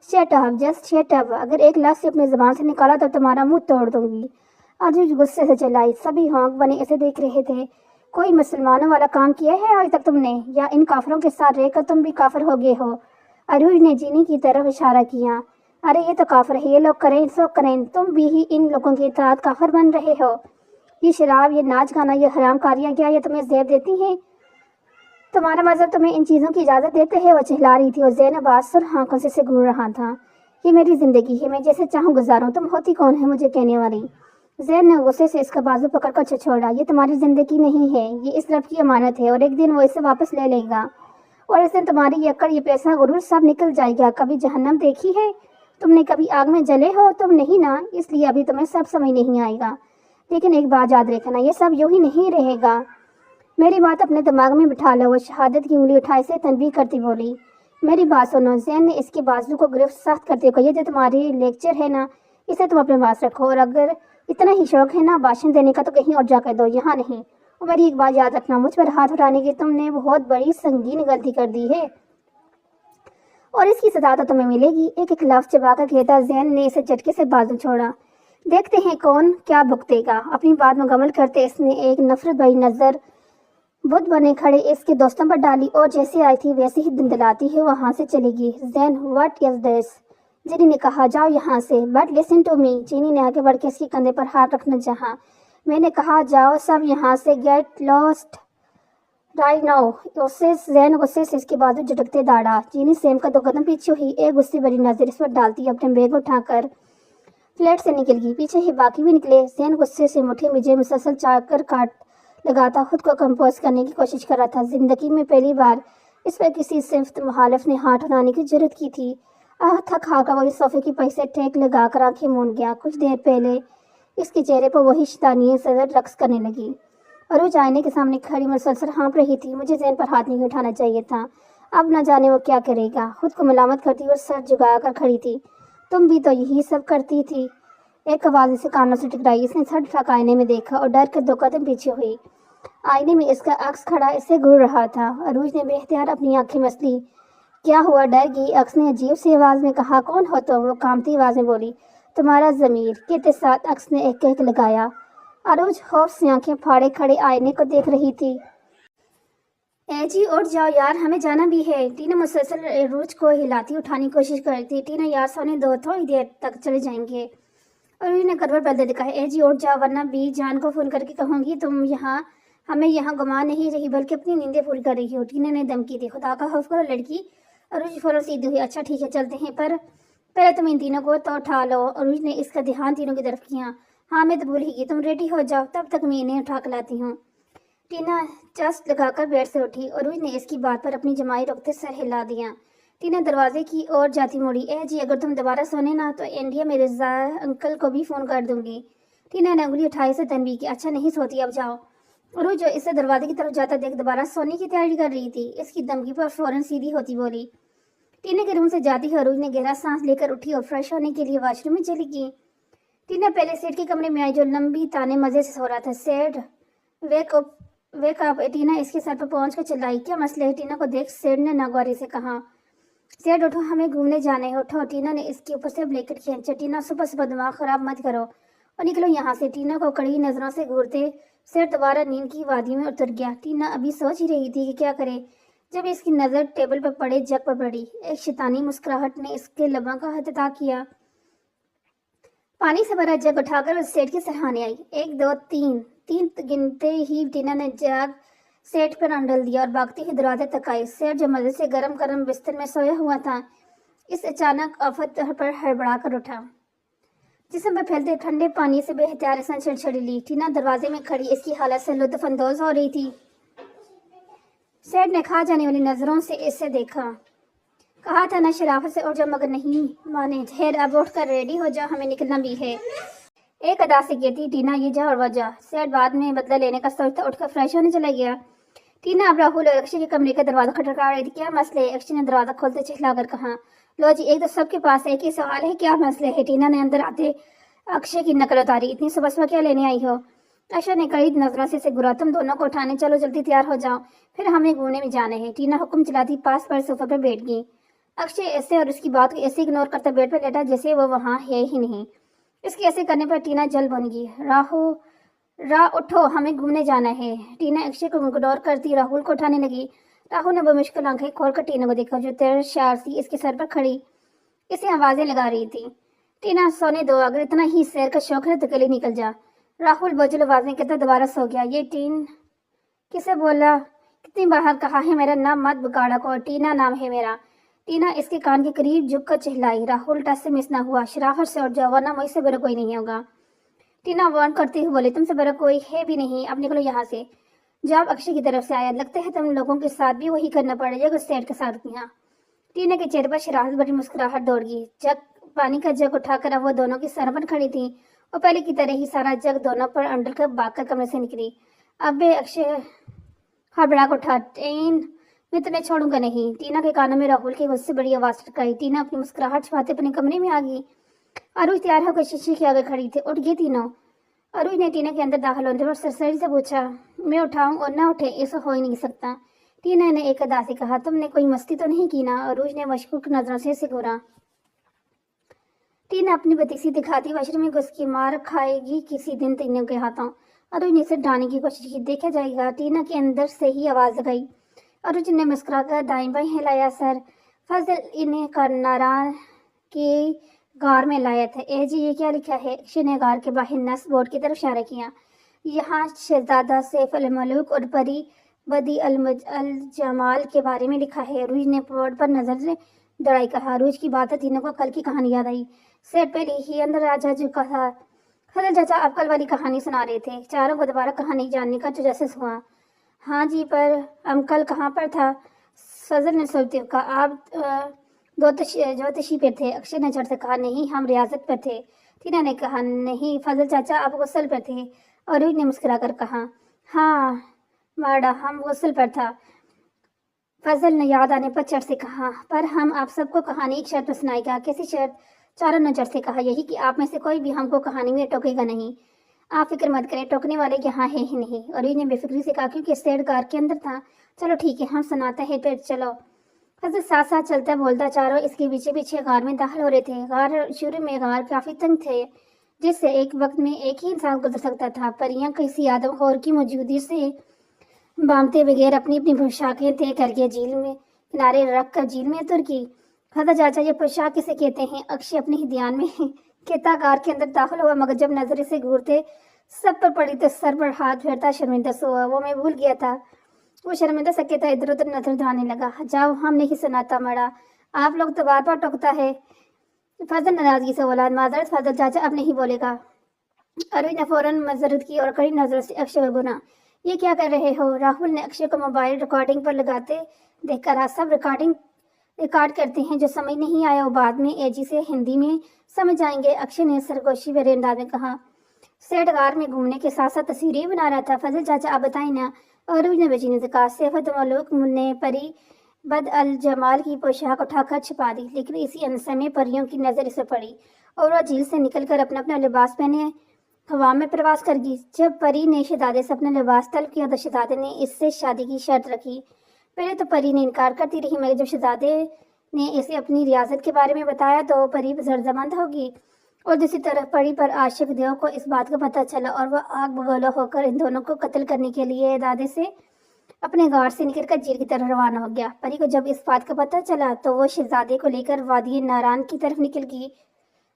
Shut up, just shut up! اگر ایک لفظ اپنی زبان سے نکالا تو تمہارا منہ توڑ دوں گی۔ روج غصے سے چلائی۔ سبھی ہونک بنے اسے دیکھ رہے تھے۔ کوئی مسلمانوں والا کام کیا ہے آج تک تم نے؟ یا ان کافروں کے ساتھ رہ کر تم بھی کافر ہو گئے ہو؟ عروج نے جینی کی طرف اشارہ کیا۔ ارے یہ تو کافر ہے، یہ لوگ کریں سو کریں، تم بھی ہی ان لوگوں کے اطاعت کافر بن رہے ہو۔ یہ شراب، یہ ناچ گانا، یہ حرام کاریاں کیا یہ تمہیں زیب دیتی ہیں؟ تمہارا مذہب تمہیں ان چیزوں کی اجازت دیتے ہے؟ وہ چہلا رہی تھی اور زینب سرخ آنکھوں سے گھور رہا تھا۔ یہ میری زندگی ہے، میں جیسے چاہوں گزاروں، تم ہوتی کون ہے مجھے کہنے والی؟ زین نے غصے سے اس کا بازو پکڑ کر چھچوڑا۔ یہ تمہاری زندگی نہیں ہے، یہ اس رب کی امانت ہے اور ایک دن وہ اسے واپس لے لے گا، اور اس دن تمہاری یہ اکڑ، یہ پیسہ، غرور سب نکل جائے گا۔ کبھی جہنم دیکھی ہے تم نے؟ کبھی آگ میں جلے ہو تم؟ نہیں نا، اس لیے ابھی تمہیں سب سمجھ نہیں آئے گا۔ لیکن ایک بات یاد رکھنا، یہ سب یوں ہی نہیں رہے گا۔ میری بات اپنے دماغ میں بٹھا لو۔ وہ شہادت کی انگلی اٹھائے سے تنبیہ کرتی بولی۔ میری بات سنو۔ زین نے اس کے بازو کو گرفت سخت کرتے ہوئے کہا، یہ جو تمہاری لیکچر ہے نا، اسے تم اپنے پاس رکھو، اور اگر اتنا ہی شوق ہے نا بھاشن دینے کا تو کہیں اور جا کر دو، یہاں نہیں۔ اور میری ایک بات یاد رکھنا، مجھ پر ہاتھ اٹھانے کی تم نے بہت بڑی سنگین غلطی کر دی ہے، اور اس کی سزا تو تمہیں ملے گی۔ ایک ایک لفظ چبا کر کہتا زین نے اسے جھٹکے سے بازو چھوڑا۔ دیکھتے ہیں کون کیا بھگتے گا۔ اپنی بات مکمل کرتے اس نے ایک نفرت بھری نظر بدھ بنے کھڑے اس کے دوستوں پر ڈالی، اور جیسے آئی تھی ویسے ہی دندلاتی ہے وہاں سے چلی گئی۔ زین، واٹ از دس؟ جینی نے کہا، جاؤ یہاں سے۔ But listen to me. جینی نے آگے بڑھ کے اس کے کندھے پر ہاتھ رکھنا چاہا۔ میں نے کہا جاؤ سب یہاں سے، گیٹ لاسٹ رائٹ ناؤ۔ زین غصے سے اس کے بازو جھٹکتے داڑا۔ جینی سیم کا 2 قدم پیچھے ہوئی، ایک غصے بھری نظر اس پر ڈالتی اپنے بیگ اٹھا کر فلیٹ سے نکل گئی۔ پیچھے ہی باقی بھی نکلے۔ زین غصے سے مٹھی مجھے مسلسل چاکر کاٹ لگاتا خود کو کمپوز کرنے کی کوشش کر رہا تھا۔ زندگی میں پہلی بار اس پر کسی صنف مخالف نے ہاتھ اٹھانے کی جرات کی تھی۔ تھک ہار کر وہ اس صوفے کی پئی سے ٹیک لگا کر آنکھیں موند گیا۔ کچھ دیر پہلے اس کے چہرے پر وہی شیطانی صدر رقص کرنے لگی۔ عروج آئینے کے سامنے کھڑی مسلسل ہانپ رہی تھی۔ مجھے زین پر ہاتھ نہیں اٹھانا چاہیے تھا، اب نہ جانے وہ کیا کرے گا۔ خود کو ملامت کرتی اور سر جھکا کر کھڑی تھی۔ تم بھی تو یہی سب کرتی تھی۔ ایک آواز اسے کانوں سے ٹکرائی۔ اس نے سر اٹھا کر آئینے میں دیکھا اور ڈر کر 2 قدم پیچھے ہوئی۔ آئینے میں اس کا عکس کھڑا اسے گھور رہا تھا۔ عروج نے بے اختیار اپنی آنکھیں مسلی۔ کیا ہوا؟ ڈر گئی؟ عکس نے عجیب سی آواز میں کہا۔ کون ہو تم؟ وہ کانپتی آواز میں بولی۔ تمہارا ضمیر۔ کہتے ساتھ عکس نے ایک کہک لگایا۔ عروج خوف سے آنکھیں پھاڑے کھڑے آئینے کو دیکھ رہی تھی۔ اے جی اٹھ جاؤ یار، ہمیں جانا بھی ہے۔ ٹینا مسلسل عروج کو ہلاتی اٹھانے کی کوشش کر رہی تھی۔ ٹینا یار سونے دو، تھوڑی دیر تک چلے جائیں گے۔ عروج نے کروٹ بدلتے دکھا۔ اے جی اٹھ جاؤ ورنہ بی جان کو فون کر کے کہوں گی تم ہمیں یہاں گما نہیں رہی بلکہ اپنی نیندیں پوری کر رہی ہو۔ ٹینا نے دھمکی دی۔ خدا کا خوف کرو لڑکی۔ عروج فوراً سیدھی ہوئی۔ اچھا ٹھیک ہے چلتے ہیں، پر پہلے تم ان تینوں کو تو اٹھا لو۔ عروج نے اس کا دھیان تینوں کی طرف کیا۔ ہاں میں تو بھول ہی گئی، تم ریڈی ہو جاؤ، تب تک میں انہیں اٹھا کے لاتی ہوں۔ ٹینا چست لگا کر بیڈ سے اٹھی۔ عروج نے اس کی بات پر اپنی جمائی روکتے سر ہلا دیا۔ ٹینا دروازے کی اور جاتی مڑی۔ اے جی اگر تم دوبارہ سونے نا تو انڈیا میں رضا انکل کو بھی فون کر دوں گی۔ ٹینا نے انگلی اٹھائی سے تنبیہ کی۔ اچھا نہیں سوتی، اب جاؤ۔ عروج جو اسے دروازے کی طرف جاتا دیکھ دوبارہ سونے کی تیاری کر رہی تھی، اس کی دھمکی پر فوراً سیدھی ہوتی بولی۔ ٹینا کے روم سے جاتی ہی عروج نے گہرا سانس لے کر اٹھی اور فریش ہونے کے لیے واش روم میں چلی گئی۔ ٹینا پہلے سیٹ کے کمرے میں آئی جو لمبی تانے مزے سے سو رہا تھا۔ Said wake up. ٹینا اس کے سر پر پہنچ کر چلائی۔ کیا مسئلہ ہے؟ ٹینا کو دیکھ سیڈ نے ناگواری سے کہا۔ سیڈ اٹھو، ہمیں گھومنے جانا ہے، اٹھو۔ ٹینا نے اس کے اوپر سے بلینکٹ کھینچا۔ ٹینا صبح صبح دماغ خراب مت کرو اور نکلو یہاں سے۔ ٹینا کو کڑی نظروں سے گھورتے سیڈ دوبارہ نیند کی وادی میں اتر گیا۔ ٹینا ابھی سوچ ہی رہی تھی کہ کیا کرے جب اس کی نظر ٹیبل پر پڑے جگ پر پڑی۔ ایک شیطانی مسکراہٹ نے اس کے لبوں کا افتتاح کیا۔ پانی سے بھرا جگ اٹھا کر سیٹ کے سرہانے آئی۔ 1 2 3 3 گنتے ہی ٹینا نے جگ سیٹ پر انڈل دیا اور بھاگتی ہوئی دروازے تک آئی۔ سیٹ جو مزے سے گرم گرم بستر میں سویا ہوا تھا، اس اچانک آفت پر ہڑبڑا کر اٹھا۔ جسم پر پھیلتے ٹھنڈے پانی سے بے اختیار اس نے چھڑچھڑی لی۔ ٹینا دروازے میں کھڑی اس کی حالت سے لطف اندوز ہو رہی تھی۔ سیٹ نے کھا جانے والی نظروں سے اسے دیکھا۔ کہا تھا نا شرافت سے اٹھ جاؤ مگر نہیں مانے۔ خیر اب اٹھ کر ریڈی ہو جاؤ، ہمیں نکلنا بھی ہے۔ ایک ادا سے کہتی ٹینا یہ جا اور وہ جا۔ سیٹ بعد میں بدلہ لینے کا سوچتا اٹھ کر فریش ہونے چلا گیا۔ टीना अब राहुल और अक्षय के कमरे का दरवाजा खटखटा रही थी। क्या मसले है? अक्षय ने दरवाजा खोलते चिल्लाकर कहा। लो जी, एक तो सबके पास एक ही सवाल है, क्या मसले है? टीना ने अंदर आते अक्षय की नकल उतारी। इतनी सुबह सुबह क्या लेने आई हो? अक्षय ने कड़ी नजरों से घुरा। तुम दोनों को उठाने चलो, जल्दी तैयार हो जाओ, फिर हमें घूमने में जाना है। टीना हुक्म चलाती पास पर सोफे पर बैठ गई। अक्षय ऐसे और उसकी बात को ऐसे इग्नोर करता बेड पर लेटा जैसे वो वहां है ही नहीं। इसके ऐसे करने पर टीना जल बन गई। उठो, हमें घूमने जाना है। टीना अक्षय को इग्नोर करती राहुल को उठाने लगी। राहुल ने बमुश्किल आंखें खोलकर टीना को देखा, जो तैयार सी इसके सर पर खड़ी इसे आवाजें लगा रही थी। टीना, सोने दो, अगर इतना ही सैर का शौक है तो गले निकल जा। राहुल बजल आवाज में कहता दोबारा सो गया। ये टीन किसे बोला? कितनी बार कहा है मेरा नाम मत बिगाड़ा को, टीना नाम है मेरा। टीना इसके कान के करीब झुककर चिल्लाई। राहुल टस से मिस ना हुआ। शराफत से उठ जाओ, वरना मुझसे बड़ा कोई नहीं होगा। टीना वार्न करते हुए बोले, तुमसे बड़ा कोई है भी नहीं, अब निकलो यहाँ से। जवाब अक्षय की तरफ से आया। लगता है तुम लोगों के साथ भी वही करना पड़ेगा जो सेठ के साथ किया। टीना के चेहरे पर शरारत भरी मुस्कुराहट दौड़ गई। पानी का जग उठाकर अब वो दोनों की सर पर खड़ी थी और पहले की तरह ही सारा जग दोनों पर अंडल कर भागकर कमरे से निकली। अबे अक्षय हड़बड़ा उठा। मैं तुम्हें छोड़ूंगा नहीं। टीना के कानों में राहुल की गुस्से बड़ी आवाज टकराई। टीना अपनी मुस्कुराहट छुपाते अपने कमरे में आ गई। अरुज तैयार होकर शीशे के आगे खड़ी थी। उठ गई तीनों। अरुज ने टीना के अंदर दाखिल होने पर सरसरी से पूछा, मैं उठाऊं और ना उठे? ऐसा हो ही नहीं सकता। टीना ने एक अदा से कहा। तुमने कोई मस्ती तो नहीं की ना? अरुज ने मशकूक नजरों से घूरा। टीना अपनी बतीसी दिखाती वॉशरूम में घुस की मार खाएगी किसी दिन तीनों के हाथों। अरुज ने इसे डालने की कोशिश की। देखा जाएगा। टीना के अंदर से ही आवाज लगाई। अरुज ने मुस्कुराकर दाएं बाएं हिलाया सर। फजल इन्हें करनारान के गार में लाया था। ए जी, ये क्या लिखा है? अक्षय ने गार के बाहर नस बोर्ड की तरफ इशारा किया। यहाँ शहजादा सैफ अल मलूक और परी बदी अल जमाल के बारे में लिखा है। अरुज ने बोर्ड पर नजर से दौड़ाई। कहा। अरुज की बात तीनों को कल की कहानी याद आई। सेठ पहले ही अंदर राजा झुका था। फजल चाचा अब कल वाली कहानी सुना रहे थे। चारों को दोबारा कहानी जानने का तजस्सुस हुआ। हाँ जी, पर अंकल कहाँ पर था? फजल ने सोचते हुए कहा। आप ज्योतिषी पे थे। अक्षय ने झट से कहा। नहीं, हम रियाजत पर थे। टीना ने कहा। नहीं फजल चाचा, आप गुस्सल पर थे। अरुज ने मुस्कुराकर कहा। हाँ माड़ा, हम गुस्सल पर था। फजल ने याद आने पर चट से कहा। पर हम आप सबको कहानी एक शर्त पर सुनाएगा। कैसी शर्त? चारों ने चट से कहा। यही कि आप में से कोई भी हमको कहानी में टोकेगा नहीं। आप फिक्र मत करें, टोकने वाले यहाँ है ही नहीं। अरुज ने बेफिक्री से कहा। क्योंकि सेठ गार के अंदर था। चलो ठीक है, हम सुनाते हैं, फिर चलो। फजल साथ साथ चलता बोलता। चारों इसके पीछे पीछे गार में दाखिल हो रहे थे। गार शुरू में गार काफी तंग थे, जिससे एक वक्त में एक ही इंसान गुजर सकता था। परियां किसी आदमखोर की मौजूदगी से बांधते बगैर अपनी अपनी पोशाकें तय करके झील में किनारे रख कर झील में उतर की। खाता चाचा, ये पोशाक किसे कहते हैं? अक्षय अपने ही ध्यान में कहता। कार के अंदर दाखिल हुआ, मगर जब नजर से घूरते सब पर पड़ी तो सर पर हाथ फेरता शर्मिंदा से हुआ। वो मैं भूल गया था। वो शर्मिंदा से कहता, इधर उधर नजर दौड़ाने लगा। जाओ, हम नहीं सुनाता मड़ा, आप लोग तो बार बार टोकता है। फजल नाराजगी से बोला। माजरत फजल चाचा, अब नहीं बोलेगा। अरुण ने फौरन मजरत की और कड़ी नजर से अक्षय को गुना। ये क्या कर रहे हो? राहुल ने अक्षय को मोबाइल रिकॉर्डिंग पर लगाते देखकर। सब रिकॉर्ड करते हैं, जो समझ नहीं आया वो बाद में एजी से हिंदी में समझ आएंगे। अक्षय ने सरगोशी भरे अंदाज में कहा। सेठ गार में घूमने के साथ साथ तस्वीरें बना रहा था। फजल चाचा, आप बताएं ना? अरुज ने बेचैनी से कहा। सैफत मलूक ने परी बद अल जमाल की पोशाक उठाकर छिपा दी, लेकिन इसी अंसर में परियों की नजर इसे पड़ी और वह झील से निकलकर अपना अपना लिबास पहने हवा में प्रवास कर गई। जब परी ने शहजादे से अपना लिबास तलब किया तो शहजादे ने इससे शादी की शर्त रखी। पहले तो परी ने इनकार करती रही, मगर जब शहजादे ने इसे अपनी रियासत के बारे में बताया तो परी जर्जमंद होगी। और दूसरी तरफ परी पर आशिक देव को इस बात का पता चला और वह आग बगोला होकर इन दोनों को कत्ल करने के लिए दादे से अपने गार्ड से निकलकर झील की तरफ रवाना हो गया। परी को जब इस बात का पता चला तो वो शहजादे को लेकर वादी नारान की तरफ निकल गई।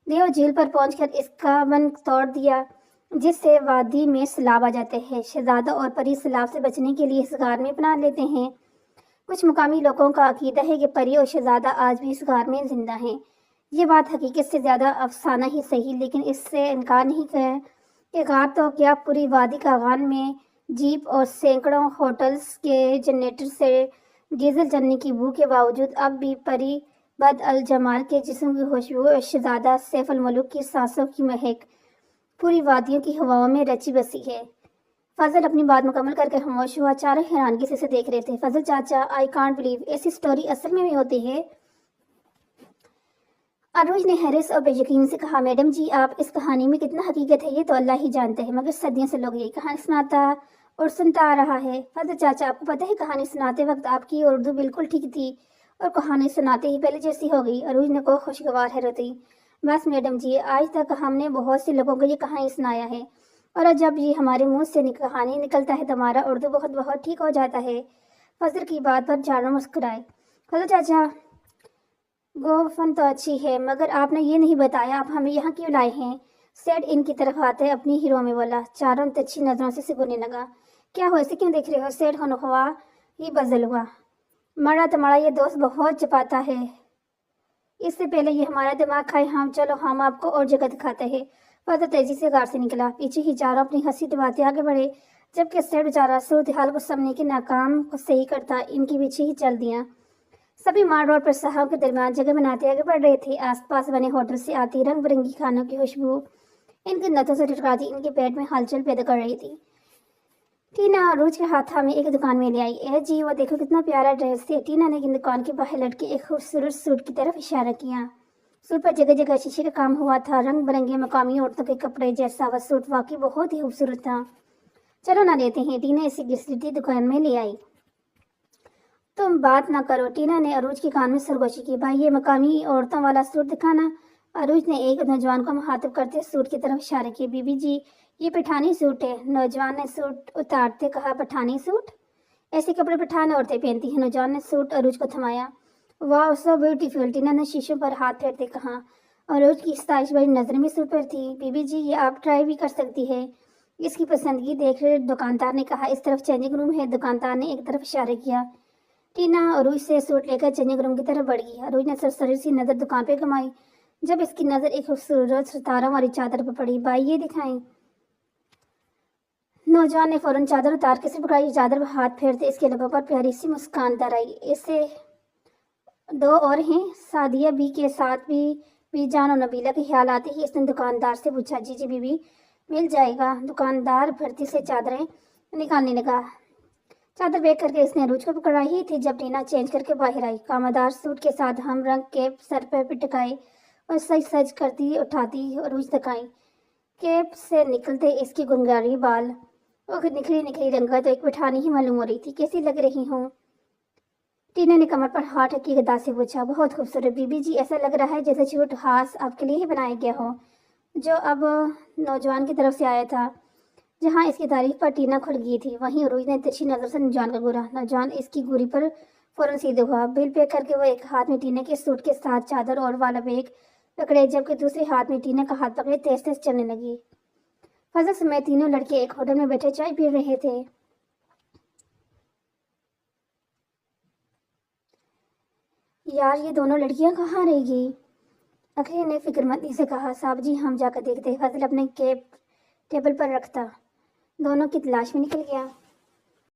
देव झील पर पहुंचकर इसका बन तोड़ दिया, जिससे वादी में सैलाब आ जाते हैं। शहजादा और परी सैलाब से बचने के लिए इस गार में पनाह लेते हैं। कुछ मुकामी लोगों का अकीदा है कि परी और शहजादा आज भी इस गार में जिंदा हैं। ये बात हकीकत से ज़्यादा अफसाना ही सही, लेकिन इससे इनकार नहीं किया कि गार तो क्या पूरी वादी का गान में जीप और सैकड़ों होटल्स के जनरेटर से डीजल जलने की बू के बावजूद अब भी परी बद अल जमाल के जिस्म की खुशबू और शहजादा सैफ अल मलूक की सांसों की महक पूरी वादियों की हवाओं में रची बसी है। فضل اپنی بات مکمل کر کے خاموش ہوا. چاروں حیرانگی سے اسے دیکھ رہے تھے. فضل چاچا, آئی کانٹ بلیو, ایسی سٹوری اصل میں بھی ہوتی ہے؟ عروج نے حیرت اور بے یقینی سے کہا, میڈم جی آپ اس کہانی میں کتنا حقیقت ہے یہ تو اللہ ہی جانتے ہیں, مگر صدیوں سے لوگ یہی کہانی سناتا اور سنتا آ رہا ہے. فضل چاچا آپ کو پتہ ہے کہانی سناتے وقت آپ کی اردو بالکل ٹھیک تھی اور کہانی سناتے ہی پہلے جیسی ہو گئی. عروج نے کو خوشگوار حیرت ہوئی. بس میڈم جی, آج تک ہم نے بہت سے لوگوں کو یہ کہانی سنایا ہے اور جب یہ ہمارے منہ سے کہانی نکلتا ہے تو ہمارا اردو بہت بہت ٹھیک ہو جاتا ہے. فضل کی بات پر چاروں مسکرائے. فضل چاچا گو فن تو اچھی ہے, مگر آپ نے یہ نہیں بتایا آپ ہمیں یہاں کیوں لائے ہیں؟ سیڈ ان کی طرف آتے اپنی ہیرو میں بولا. چاروں تچھی نظروں سے سکونے لگا. کیا ہو ایسے کیوں دیکھ رہے ہو؟ سیڈ ہونے ہوا یہ بزل ہوا. مڑا تمہارا یہ دوست بہت چپاتا ہے, اس سے پہلے یہ ہمارا دماغ کھائے. چلو ہم آپ کو اور جگہ دکھاتے ہیں. فضل تیزی سے غار سے نکلا. پیچھے ہی چاروں اپنی ہنسی دباتے آگے بڑھے, جبکہ سیڈ بیچارہ صورتحال کو سمجھنے کے ناکام کو صحیح کرتا ان کے پیچھے ہی چل دیا. سبھی مال روڈ پر صحاؤں کے درمیان جگہ بناتے آگے بڑھ رہے تھے. آس پاس بنے ہوٹل سے آتی رنگ برنگی کھانوں کی خوشبو ان کے نتوں سے ٹکراتی ان کے پیٹ میں ہلچل پیدا کر رہی تھی. ٹینا عروج کے ہاتھ میں ایک دکان میں لے آئی. اے جی وہ دیکھو کتنا پیارا ڈریس ہے. ٹینا نے دکان کے باہر لٹکے ایک خوبصورت سوٹ کی طرف اشارہ کیا. سوٹ پر جگہ جگہ شیشے کا کام ہوا تھا, رنگ برنگے مقامی عورتوں کے کپڑے جیسا وہ سوٹ واقعی بہت ہی خوبصورت تھا. چلو نہ لیتے ہیں. ٹینا اسے گھسیٹتی دکان میں لے آئی. تم بات نہ کرو, ٹینا نے عروج کے کان میں سرگوشی کی. بھائی یہ مقامی عورتوں والا سوٹ دکھانا. عروج نے ایک نوجوان کو مخاطب کرتے سوٹ کی طرف اشارہ کیا. بی بی جی یہ پٹھانی سوٹ ہے. نوجوان نے سوٹ اتارتے کہا. پٹھانی سوٹ؟ ایسے کپڑے پٹھان عورتیں پہنتی ہیں. نوجوان نے سوٹ عروج کو تھمایا. واو سو بیوٹیفل, ٹینا نے شیشوں پر ہاتھ پھیرتے کہا. عروج کی ستائش بڑی نظر میں سوٹ پر تھی. بی بی جی یہ آپ ٹرائی بھی کر سکتی ہے. اس کی پسندگی دیکھ رہے دکاندار نے کہا. اس طرف چینجنگ روم ہے. دکاندار نے ایک طرف اشارہ کیا. ٹینا عروج سے سوٹ لے کر چینجنگ روم کی طرف بڑھ گئی. عروج نے سرسری سی نظر دکان پہ گمائی جب اس کی نظر ایک خوبصورت ستاروں والی چادر پر پڑی. بھائی یہ دکھائیں. نوجوان نے فوراً چادر اتار کے اسے پکڑائی. چادر پر ہاتھ پھیرتے اس کے لبوں پر پیاری سی مسکان در آئی. اسے دو اور ہیں. سعدیہ بی کے ساتھ بھی جان اور نبیلہ کے خیال آتے ہی اس نے دکاندار سے پوچھا. جی جی بی بی مل جائے گا. دکاندار بھرتی سے چادریں نکالنے لگا. چادر بیک کر کے اس نے عروج کو پکڑائی ہی تھی جب ٹینا چینج کر کے باہر آئی. کامدار سوٹ کے ساتھ ہم رنگ کیپ سر پہ پٹکائے اور سج کرتی اٹھاتی عروج تک آئی. کیپ سے نکلتے اس کی گنگاری بال اور نکھری رنگت تو ایک پٹھانی ہی معلوم ہو رہی تھی. کیسی لگ رہی ہوں؟ ٹینا نے کمر پر ہاتھ رکھی گدا سے پوچھا. بہت خوبصورت بی بی جی, ایسا لگ رہا ہے جیسے چھوٹ خاص آپ کے لیے ہی بنایا گیا ہو. جو اب نوجوان کی طرف سے آیا تھا. جہاں اس کی تعریف پر ٹینا کھل گئی تھی وہیں عروج نے ترچھی نظر سے نوجوان کا گورا. نوجوان اس کی گوری پر فوراً سیدھے ہوا. بل پے کر کے وہ ایک ہاتھ میں ٹینا کے سوٹ کے ساتھ چادر اور والا بیگ پکڑے جبکہ دوسرے ہاتھ میں ٹینا کا ہاتھ پکڑے تیز تیز چلنے لگی. فضل سمیت تینوں لڑکے ایک ہوٹل میں بیٹھے چائے پی رہے تھے. یار یہ دونوں لڑکیاں کہاں رہ گئی؟ اکھری نے فکر مندی سے کہا. صاحب جی ہم جا کر دیکھتے. فضل اپنے کیپ ٹیبل پر رکھتا دونوں کی تلاش میں نکل گیا.